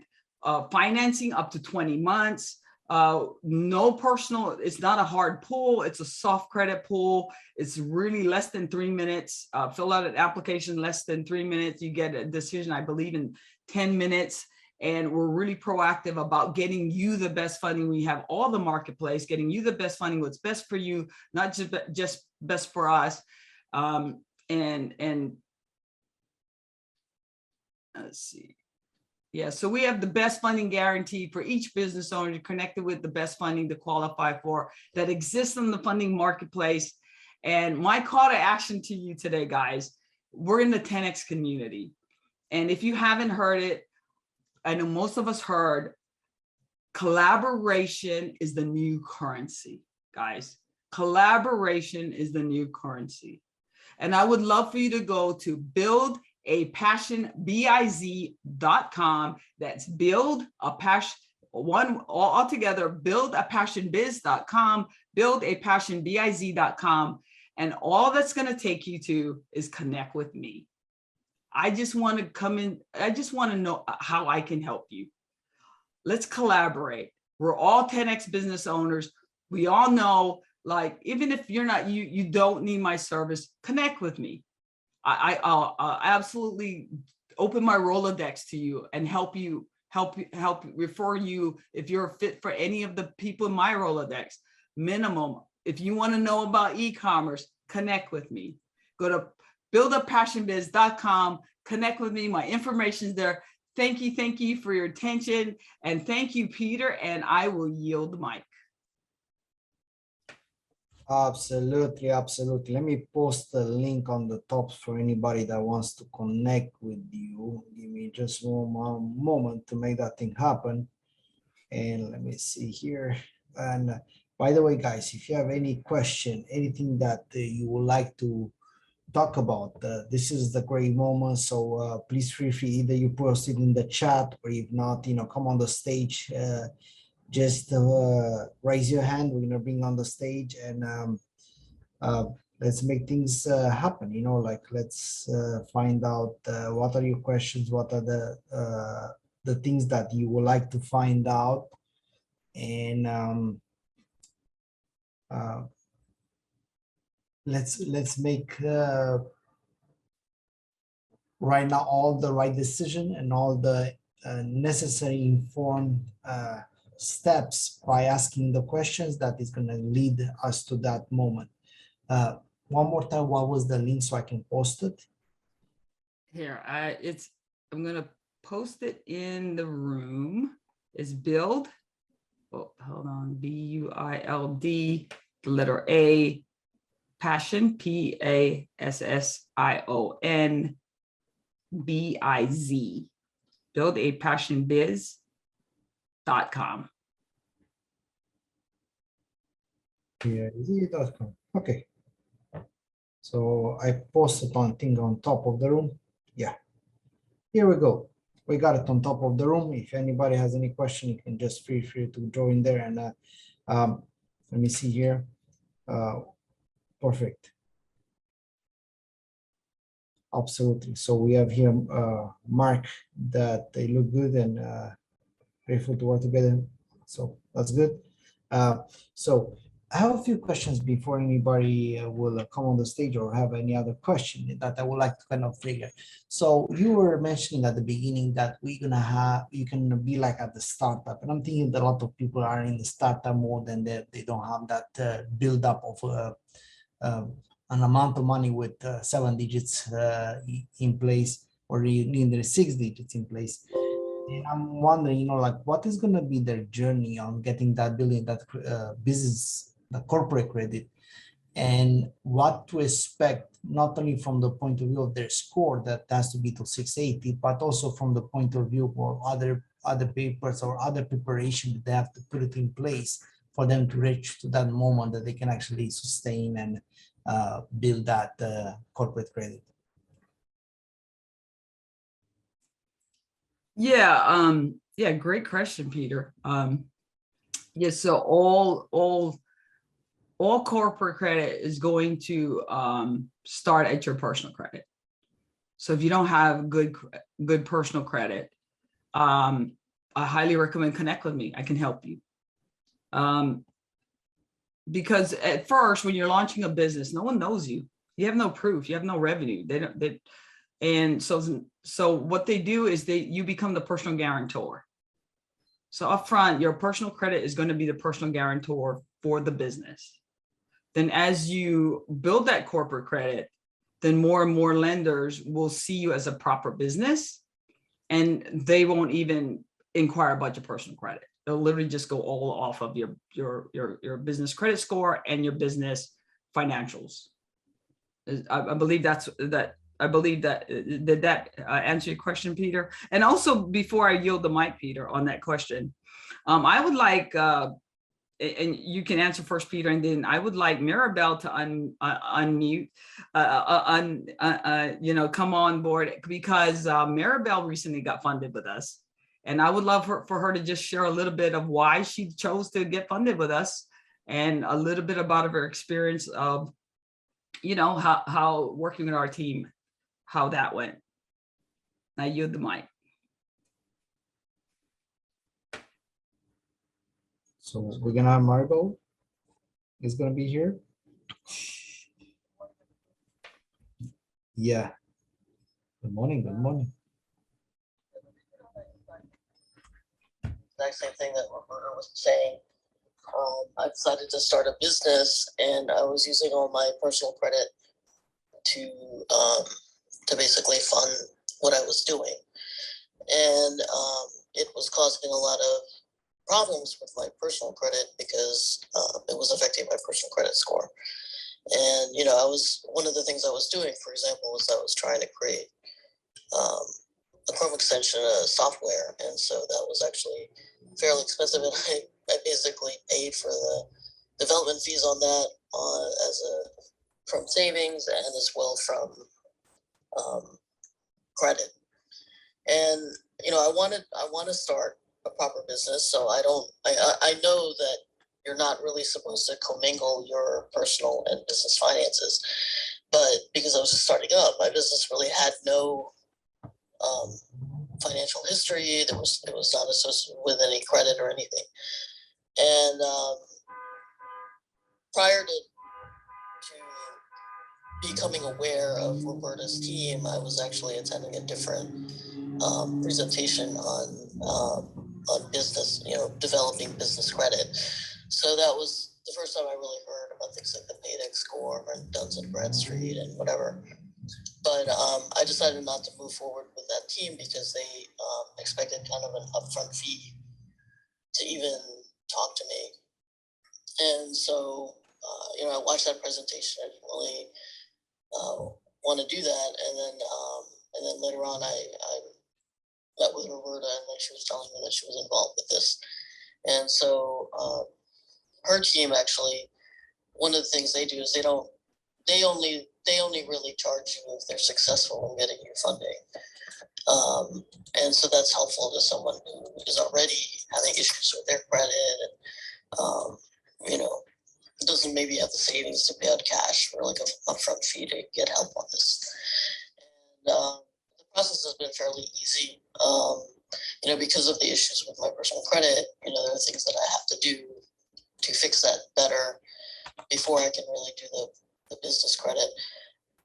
financing up to 20 months. No personal, it's not a hard pull. It's a soft credit pull. It's really less than 3 minutes. Fill out an application, less than 3 minutes. You get a decision, I believe, in 10 minutes. And we're really proactive about getting you the best funding. We have all the marketplace, getting you the best funding, what's best for you, not just best for us. And let's see. Yeah, so we have the best funding guarantee for each business owner to connect it with the best funding to qualify for that exists in the funding marketplace. And my call to action to you today, guys, we're in the 10X community. And if you haven't heard it, I know most of us heard, collaboration is the new currency, guys. Collaboration is the new currency. And I would love for you to go to buildapassionbiz.com. That's buildapassionbiz.com, buildapassionbiz.com, And all that's going to take you to is connect with me. I just want to come in. I just want to know how I can help you. Let's collaborate. We're all 10X business owners. We all know, like, even if you're not, you don't need my service, connect with me. I'll absolutely open my Rolodex to you and help refer you if you're fit for any of the people in my Rolodex. Minimum, if you want to know about e-commerce, connect with me. Go to buildapassionbiz.com, connect with me. My information's there. Thank you for your attention. And thank you, Peter, and I will yield the mic. Absolutely, absolutely. Let me post the link on the top for anybody that wants to connect with you. Give me just one more moment to make that thing happen. And let me see here. And by the way, guys, if you have any question, anything that you would like to talk about, this is the great moment. So please feel free, either you post it in the chat, or if not, come on the stage. Just raise your hand. We're gonna bring on the stage, and let's make things happen. Like, let's find out what are your questions, what are the things that you would like to find out, and let's make right now all the right decision and all the necessary informed steps by asking the questions that is going to lead us to that moment. One more time, what was the link so I can post it? Here, I'm going to post it in the room. It's build. Oh, hold on. BUILD, the letter A, passion, PASSION BIZ. buildapassionbiz.com. PIZ.com. Okay. So I posted on top of the room. Yeah. Here we go. We got it on top of the room. If anybody has any question, you can just feel free to join there. And let me see here. Perfect. Absolutely. So we have here Mark, that they look good and grateful to work together. So that's good. So I have a few questions before anybody will come on the stage or have any other question that I would like to kind of figure. So you were mentioning at the beginning that you can be like at the startup, and I'm thinking that a lot of people are in the startup mode and they don't have that build up of an amount of money with 7 digits in place, or you need the 6 digits in place. And I'm wondering, like, what is going to be their journey on getting that building that business, the corporate credit, and what to expect, not only from the point of view of their score that has to be to 680, but also from the point of view of other papers or other preparation that they have to put it in place for them to reach to that moment that they can actually sustain and build that corporate credit. Yeah, great question, Peter. So all corporate credit is going to start at your personal credit. So if you don't have good personal credit, I highly recommend connect with me. I can help you. Because at first, when you're launching a business, no one knows you. You have no proof. You have no revenue. And so what they do is you become the personal guarantor. So upfront, your personal credit is going to be the personal guarantor for the business. Then as you build that corporate credit, then more and more lenders will see you as a proper business, and they won't even inquire about your personal credit. They'll literally just go all off of your business credit score and your business financials. I believe that. I believe that did that answer your question, Peter? And also, before I yield the mic, Peter, on that question, I would like, and you can answer first, Peter, and then I would like Maribel to unmute, come on board, because Maribel recently got funded with us. And I would love for her to just share a little bit of why she chose to get funded with us, and a little bit about her experience of you know, how working with our team, how that went. I yield the mic. So we're gonna have Margot is gonna be here. Yeah. Good morning. Good morning. Exact same thing that Roberta was saying. I decided to start a business, and I was using all my personal credit to basically fund what I was doing, and it was causing a lot of problems with my personal credit because it was affecting my personal credit score. And you know, one of the things I was doing, for example, was I was trying to create a Chrome extension software, and so that was actually fairly expensive, and I basically paid for the development fees on that from savings and as well from credit. And you know, I want to start a proper business, so I know that you're not really supposed to commingle your personal and business finances, but because I was just starting up, my business really had no financial history. It was not associated with any credit or anything. And prior to becoming aware of Roberta's team, I was actually attending a different presentation on business, you know, developing business credit. So that was the first time I really heard about things like the Paydex score and Duns and Bradstreet and whatever. But I decided not to move forward with that team because they expected kind of an upfront fee to even talk to me. And so, you know, I watched that presentation. I didn't really want to do that. And then later on, I met with Roberta, and then she was telling me that she was involved with this. And so her team actually, one of the things they do is they only really charge you if they're successful in getting you funding. And so that's helpful to someone who is already having issues with their credit and, you know, doesn't maybe have the savings to pay out cash for like a upfront fee to get help on this. And the process has been fairly easy, you know, because of the issues with my personal credit. You know, there are things that I have to do to fix that better before I can really do the business credit.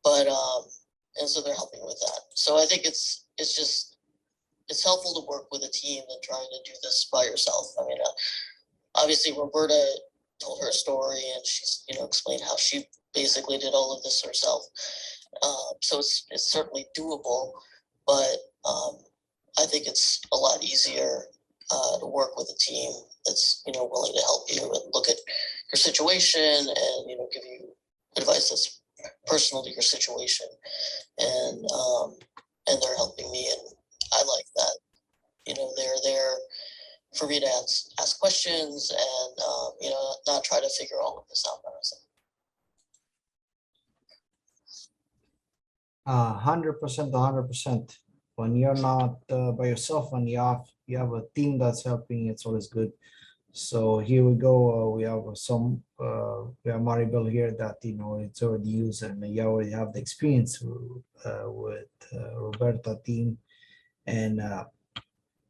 But and so they're helping with that. So I think it's helpful to work with a team than trying to do this by yourself. I mean, obviously Roberta told her story, and she's, you know, explained how she basically did all of this herself. So it's certainly doable, but I think it's a lot easier to work with a team that's, you know, willing to help you and look at your situation and, you know, give you advice that's personal to your situation. And they're helping me, and I like that. You know, they're there for me to ask questions and, you know, not try to figure all of this out by myself. 100%. When you're not by yourself, when you have a team that's helping, it's always good. So here we go. We have we have Maribel here that, you know, it's already used, and you already have the experience with Roberta team. And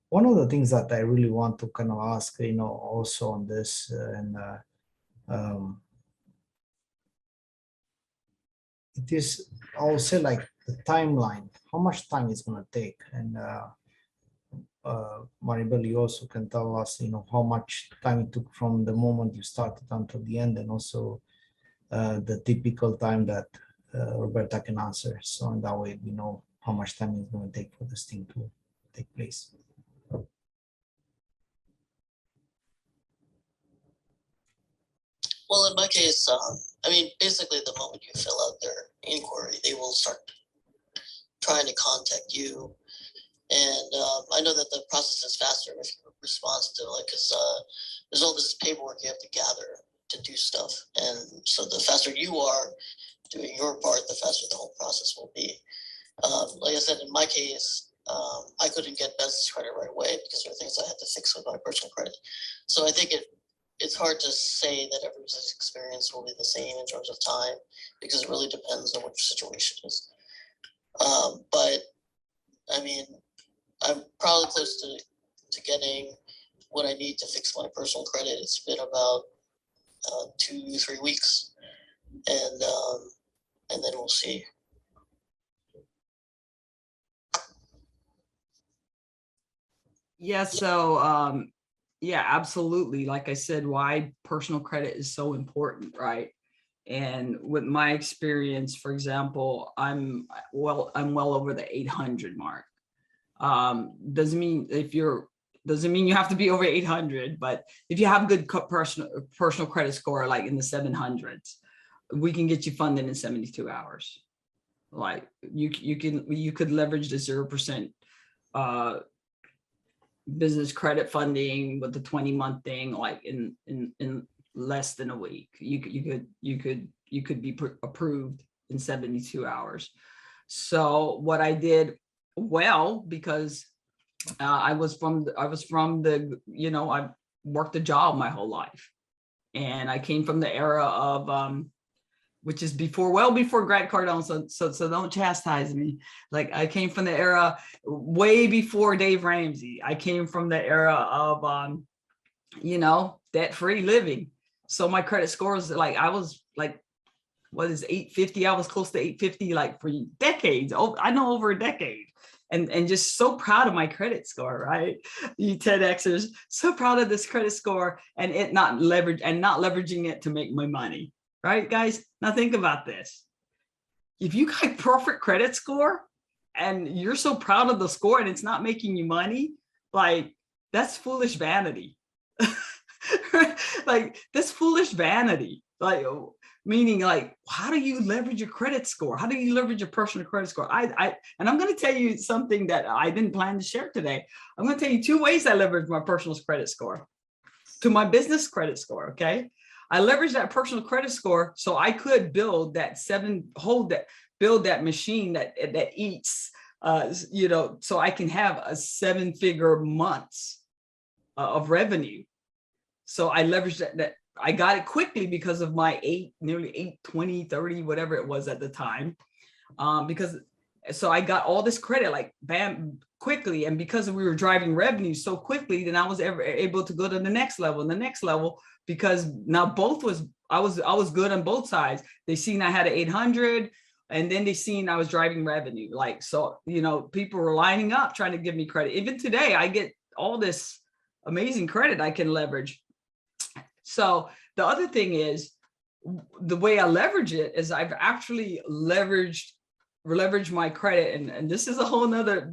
one of the things that I really want to kind of ask, you know, also on this, it is, I'll say, like the timeline, how much time it's going to take. And Maribel, you also can tell us, you know, how much time it took from the moment you started until the end, and also the typical time that Roberta can answer. So in that way, we know how much time it's going to take for this thing to take place. Well, in my case, I mean, basically the moment you fill out their inquiry, they will start trying to contact you. And I know that the process is faster if you respond to it, because there's all this paperwork you have to gather to do stuff. And so the faster you are doing your part, the faster the whole process will be. Like I said, in my case, I couldn't get business credit right away because there are things I had to fix with my personal credit. So I think it's hard to say that everybody's experience will be the same in terms of time, because it really depends on what your situation is. But I mean, I'm probably close to getting what I need to fix my personal credit. It's been about 2-3 weeks, and then we'll see. Yeah, so yeah, absolutely. Like I said, why personal credit is so important, right? And with my experience, for example, I'm well over the 800 mark. Doesn't mean you have to be over 800, but if you have good personal credit score, like in the 700s, we can get you funded in 72 hours. Like you could leverage the 0% business credit funding with the 20-month thing, like in less than a week. You could be approved in 72 hours. So what I did, well, because I was from the, you know, I worked a job my whole life, and I came from the era of which is well before Grant Cardone, so don't chastise me. Like, I came from the era way before Dave Ramsey. I came from the era of you know, debt-free living. So my credit scores, like, I was like, what is 850? I was close to 850 like for decades. Oh, I know, over a decade. And just so proud of my credit score, right? You TEDxers, so proud of this credit score, and not leveraging it to make my money. Right, guys? Now think about this. If you got perfect credit score and you're so proud of the score and it's not making you money, like, that's foolish vanity. Like, that's foolish vanity. Like, meaning, like, how do you leverage your credit score? How do you leverage your personal credit score? And I'm going to tell you something that I didn't plan to share today. I'm going to tell you 2 ways I leverage my personal credit score to my business credit score. Okay. I leveraged that personal credit score so I could build that machine that eats, you know, so I can have a 7-figure months of revenue. So I leveraged that I got it quickly because of my nearly 820, 30, whatever it was at the time. So I got all this credit, like, bam, quickly. And because we were driving revenue so quickly, then I was able to go to the next level and the next level, because now I was good on both sides. They seen I had an 800, and then they seen I was driving revenue. Like, so, you know, people were lining up trying to give me credit. Even today, I get all this amazing credit I can leverage. So the other thing is, the way I leverage it is I've actually leveraged my credit, and this is a whole nother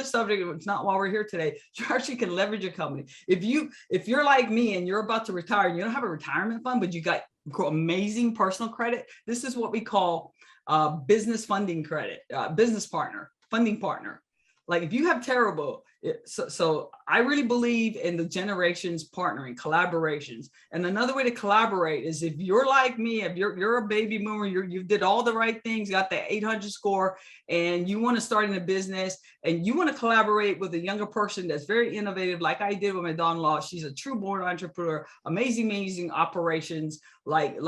subject. It's not why we're here today. You actually can leverage a company. If you're like me and you're about to retire and you don't have a retirement fund, but you got amazing personal credit, this is what we call business funding credit, business partner, funding partner. Like, if you have terrible, so I really believe in the generations partnering, collaborations. And another way to collaborate is, if you're like me, if you're a baby boomer, you did all the right things, got the 800 score, and you want to start in a business and you want to collaborate with a younger person that's very innovative, like I did with my daughter-in-law. She's a true born entrepreneur, amazing operations, like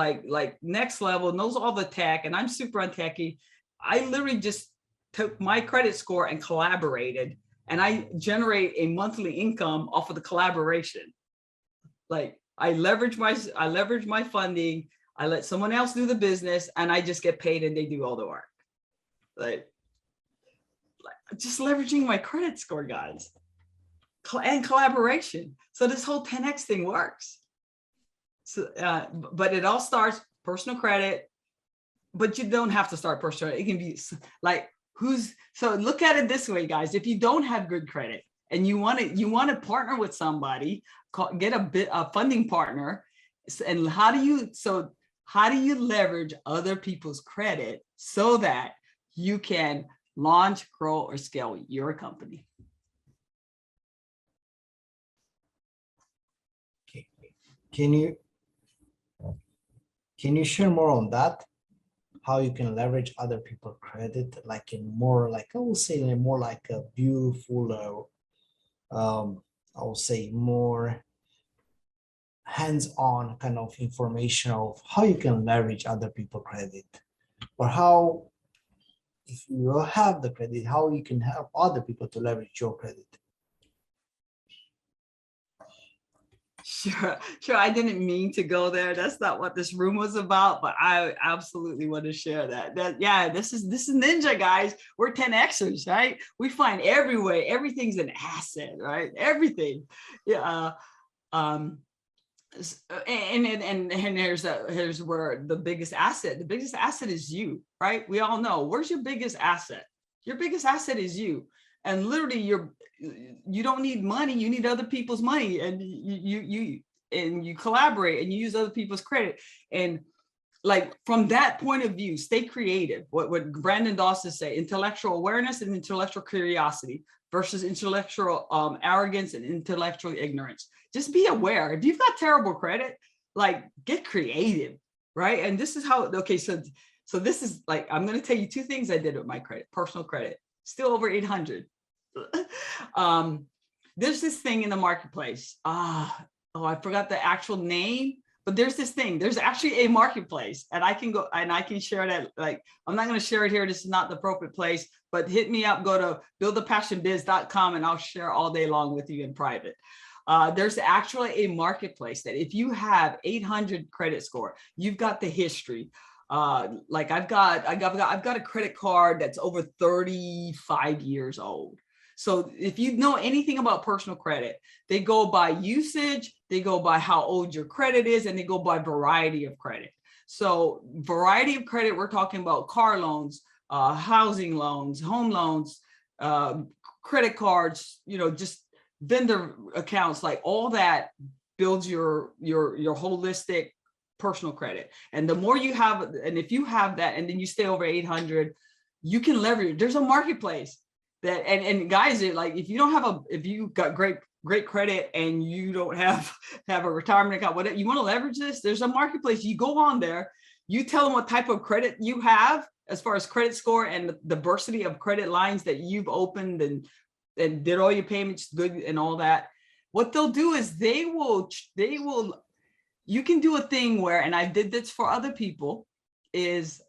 next level, knows all the tech, and I'm super untechy. I literally just took my credit score and collaborated, and I generate a monthly income off of the collaboration. Like, I leverage my funding, I let someone else do the business, and I just get paid and they do all the work. Like just leveraging my credit score, guys, and collaboration. So this whole 10X thing works. So, but it all starts personal credit, but you don't have to start personal credit. It can be like, so look at it this way, guys. If you don't have good credit and you want to partner with somebody, get a funding partner. And how do you leverage other people's credit so that you can launch, grow, or scale your company? Okay. Can you share more on that? How you can leverage other people's credit, like in more, like, I will say, more like a beautiful, I will say more hands-on kind of information of how you can leverage other people's credit, or how, if you have the credit, how you can help other people to leverage your credit. Sure. I didn't mean to go there. That's not what this room was about, but I absolutely want to share that. Yeah, this is ninja, guys. We're 10Xers, right? We find every way. Everything's an asset, right? Everything. Yeah. And here's where the biggest asset is you, right? We all know, where's your biggest asset? Your biggest asset is you. And literally you don't need money, you need other people's money, and you collaborate and you use other people's credit. And like, from that point of view, stay creative. What Brandon Dawson say, intellectual awareness and intellectual curiosity versus intellectual arrogance and intellectual ignorance. Just be aware. If you've got terrible credit, like, get creative, right? And this is how, okay, so this is like, I'm going to tell you two things I did with my credit, personal credit, still over 800. There's this thing in the marketplace. I forgot the actual name, but there's this thing. There's actually a marketplace, and I can go and I can share that. Like, I'm not going to share it here. This is not the appropriate place, but hit me up. Go to buildthepassionbiz.com and I'll share all day long with you in private. There's actually a marketplace that if you have 800 credit score, you've got the history. Like I've got a credit card that's over 35 years old. So if you know anything about personal credit, they go by usage, they go by how old your credit is, and they go by variety of credit. So variety of credit, we're talking about car loans, housing loans, home loans, credit cards, just vendor accounts, like all that builds your holistic personal credit. And the more you have, and if you have that, and then you stay over 800, you can leverage. There's a marketplace that, and guys, like, if you got great credit and you don't have a retirement account, whatever, you want to leverage this, there's a marketplace. You go on there, you tell them what type of credit you have as far as credit score and the diversity of credit lines that you've opened and did all your payments good and all that. What they'll do is they will, you can do a thing where, and I did this for other people, is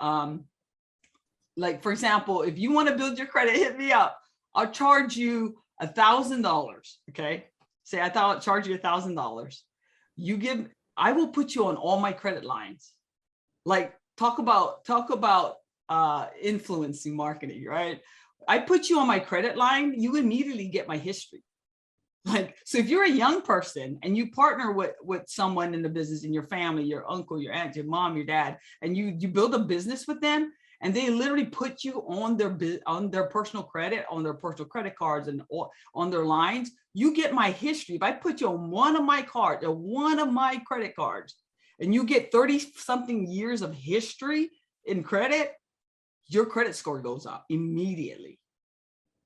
like, for example, if you want to build your credit, hit me up. I'll charge you $1,000. Okay. Say I thought I'd charge you $1,000. I will put you on all my credit lines. Like, talk about influencing marketing, right? I put you on my credit line, you immediately get my history. Like, so if you're a young person and you partner with someone in the business, in your family, your uncle, your aunt, your mom, your dad, and you build a business with them, and they literally put you on their personal credit, on their personal credit cards, and on their lines, you get my history. If I put you on one of my cards, or one of my credit cards, and you get 30-something years of history in credit, your credit score goes up immediately.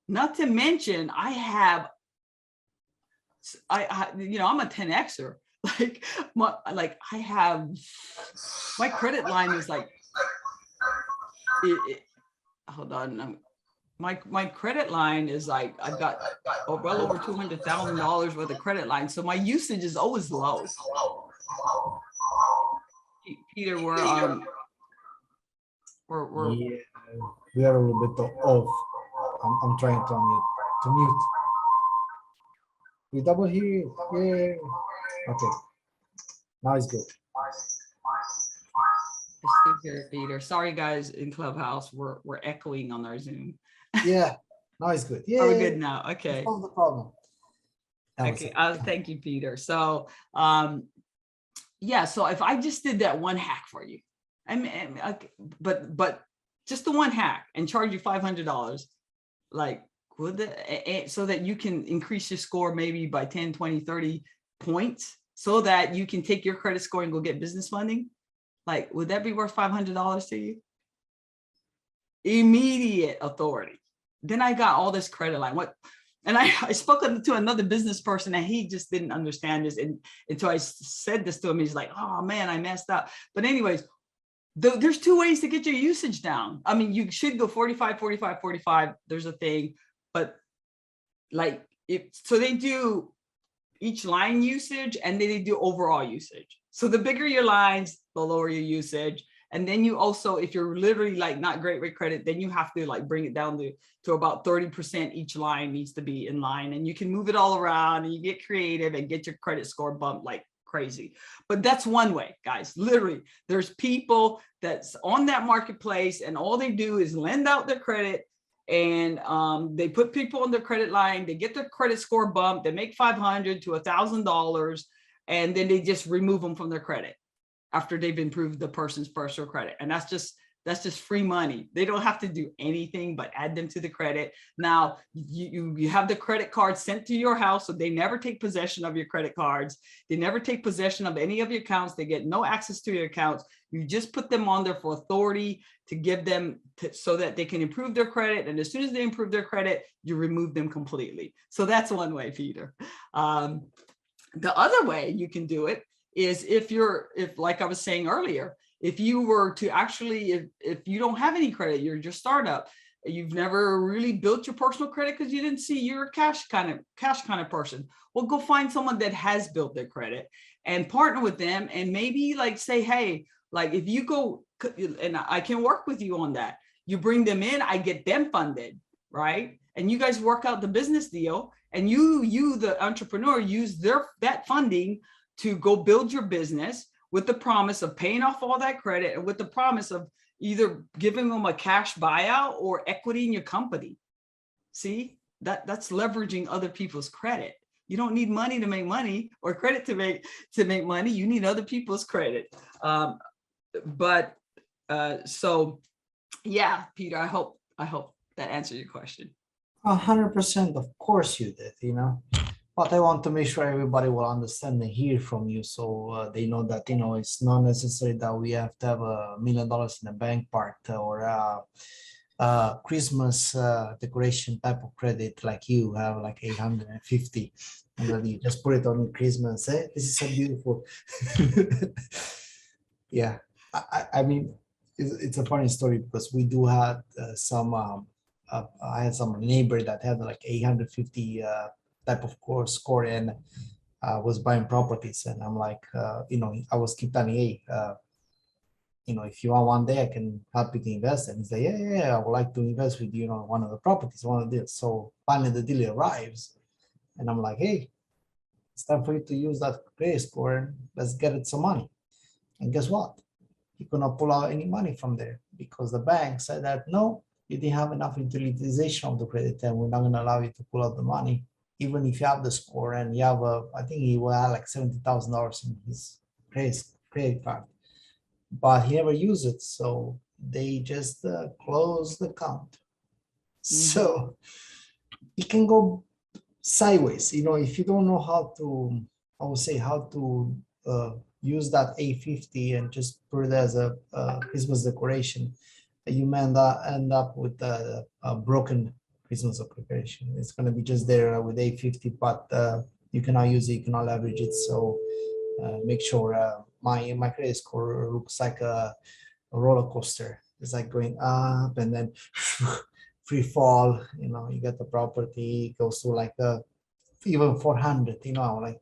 Not to mention, I'm a 10Xer. I have, my credit line is like, hold on. My credit line is like, I've got well over $200,000 worth of credit line. So my usage is always low. Peter, we're Yeah, we are a little bit off. I'm trying to mute. We double here. Yay. Okay. Now it's good. still here, Peter. Sorry, guys, in Clubhouse, we're echoing on our Zoom. Yeah. Now it's good. Yeah. Are we good now? Okay. Solve the problem. Okay. Thank you, Peter. So, yeah. So if I just did that one hack for you, but just the one hack and charge you $500, like, so that you can increase your score maybe by 10, 20, 30 points, so that you can take your credit score and go get business funding. Like, would that be worth $500 to you? Immediate authority. Then I got all this credit line. And I spoke to another business person, and he just didn't understand this. And until I said this to him, he's like, oh man, I messed up. But anyways, there's two ways to get your usage down. I mean, you should go 45, 45, 45. There's a thing, but like, so they do, each line usage, and then they do overall usage. So the bigger your lines, the lower your usage. And then you also, if you're literally like not great with credit, then you have to like bring it down to about 30%. Each line needs to be in line, and you can move it all around, and you get creative and get your credit score bumped like crazy. But that's one way, guys. Literally, there's people that's on that marketplace, and all they do is lend out their credit, and they put people on their credit line. They get their credit score bumped. They make $500 to $1,000, and then they just remove them from their credit after they've improved the person's personal credit. And that's just free money. They don't have to do anything but add them to the credit. Now you have the credit card sent to your house, so they never take possession of your credit cards. They never take possession of any of your accounts. They get no access to your accounts. You just put them on there for authority to give them so that they can improve their credit. And as soon as they improve their credit, you remove them completely. So that's one way, Peter. The other way you can do it is if like I was saying earlier, if you were to actually, if you don't have any credit, you're just startup, you've never really built your personal credit because you didn't see you're a cash kind of person. Well, go find someone that has built their credit and partner with them, and maybe like say, hey, like if you go, and I can work with you on that. You bring them in, I get them funded, right? And you guys work out the business deal, and you the entrepreneur, use that funding to go build your business with the promise of paying off all that credit, and with the promise of either giving them a cash buyout or equity in your company. See, that's leveraging other people's credit. You don't need money to make money, or credit to make money. You need other people's credit. So yeah, Peter, I hope that answered your question. 100%, of course you did, but I want to make sure everybody will understand and hear from you, so they know that, it's not necessary that we have to have $1 million in a bank part or Christmas decoration type of credit like you have, like 850, and then you just put it on Christmas. This is so beautiful. Yeah, I mean, it's a funny story because we do have I had some neighbor that had like 850 type of score and was buying properties, and I'm like, I was keep telling, hey, if you want one day, I can help you to invest. And he's like, yeah, I would like to invest with you on one of the properties, one of this. So finally the deal arrives, and I'm like, hey, it's time for you to use that credit score and let's get it some money. And guess what? You cannot pull out any money from there because the bank said that no, you didn't have enough utilization of the credit, and we're not going to allow you to pull out the money, even if you have the score and you have I think he will have like $70,000 in his credit card, but he never used it, so they just closed the account. So it can go sideways, if you don't know how to, I would say, how to use that 850 and just put it as a Christmas decoration. You may end up with a broken Christmas decoration. It's going to be just there with 850, but you cannot use it, you cannot leverage it. So make sure my credit score looks like a roller coaster. It's like going up and then free fall. You get the property, it goes to like even 400. Like,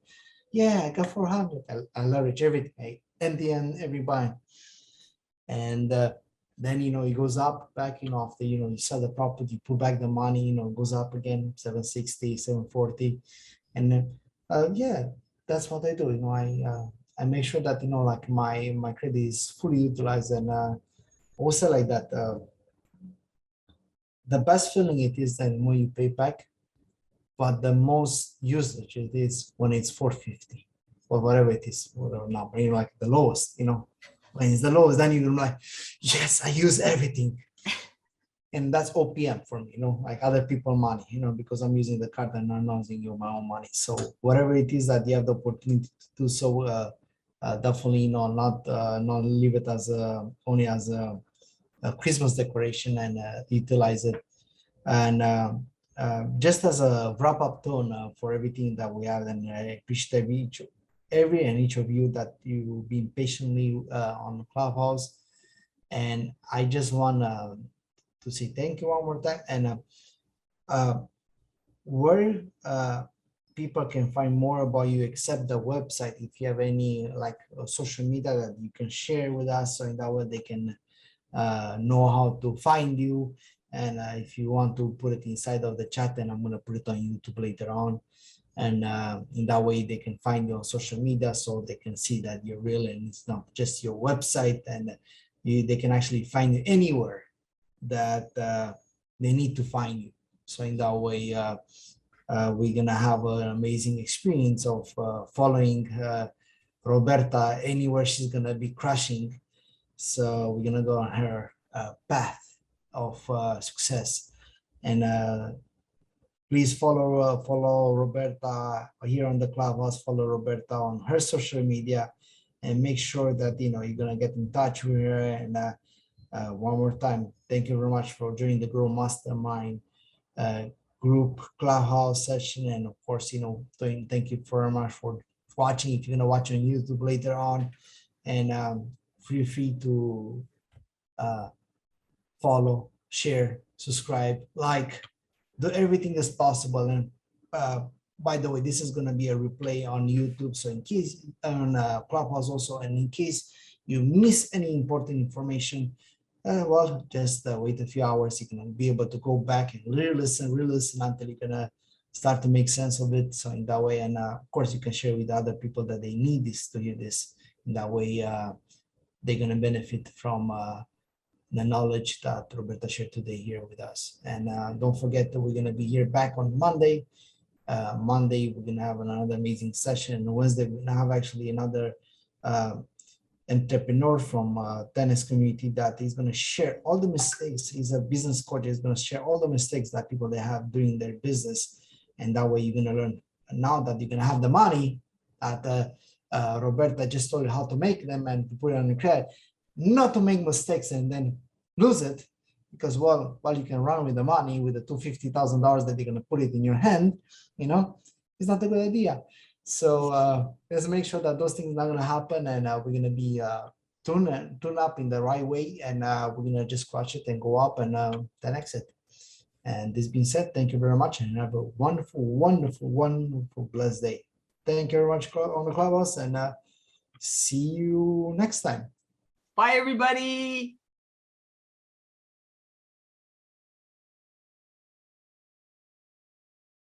yeah, I got 400. I leverage everything. At the end, every buy. And then it goes up back, after you sell the property, put back the money, it goes up again, 760, 740. And then yeah, that's what I do. I make sure that like my credit is fully utilized. And also like that, the best feeling it is then when you pay back, but the most usage it is when it's 450 or whatever it is, whatever number, like the lowest, when it's the lowest, then you're like, yes, I use everything. And that's OPM for me, like other people's money, because I'm using the card and I'm not using my own money. So whatever it is that you have the opportunity to do so, definitely, not leave it as only as a Christmas decoration, and utilize it. And just as a wrap-up tone for everything that we have, and I appreciate every and each of you that you've been patiently on Clubhouse. And I just want to say thank you one more time. And where people can find more about you except the website? If you have any like social media that you can share with us, so in that way they can know how to find you. And if you want to put it inside of the chat, then I'm going to put it on YouTube later on. And in that way they can find you on social media, so they can see that you're real and it's not just your website, and they can actually find you anywhere that they need to find you. So in that way, we're gonna have an amazing experience of following Roberta anywhere she's gonna be crushing. So we're gonna go on her path of success. And please follow Roberta here on the Clubhouse. Follow Roberta on her social media, and make sure that you're gonna get in touch with her. And one more time, thank you very much for joining the Growth Mastermind Group Clubhouse session. And of course, thank you very much for watching. If you're gonna watch on YouTube later on, and feel free to follow, share, subscribe, like, do everything that's possible. And by the way, this is going to be a replay on YouTube, so in case on Clubhouse also, and in case you miss any important information, well, just wait a few hours. You can be able to go back and re-listen until you're gonna start to make sense of it. So in that way, and of course you can share with other people that they need this to hear this. In that way, they're gonna benefit from the knowledge that Roberta shared today here with us. And don't forget that we're gonna be here back on Monday. Monday we're gonna have another amazing session. Wednesday we're gonna have actually another entrepreneur from tennis community that is going to share all the mistakes. He's a business coach. He's going to share all the mistakes that people they have doing their business, and that way you're going to learn. And now that you're going to have the money that Roberta just told you how to make them and to put it on your credit, not to make mistakes and then lose it, because while you can run with the money with the $250,000 that they're going to put it in your hand, it's not a good idea. So let's make sure that those things are not going to happen, and we're going to be tuned up in the right way, and we're going to just crush it and go up and then exit. And this being said, thank you very much, and have a wonderful, wonderful, wonderful, blessed day. Thank you very much on the Clubhouse, and see you next time. Bye, everybody.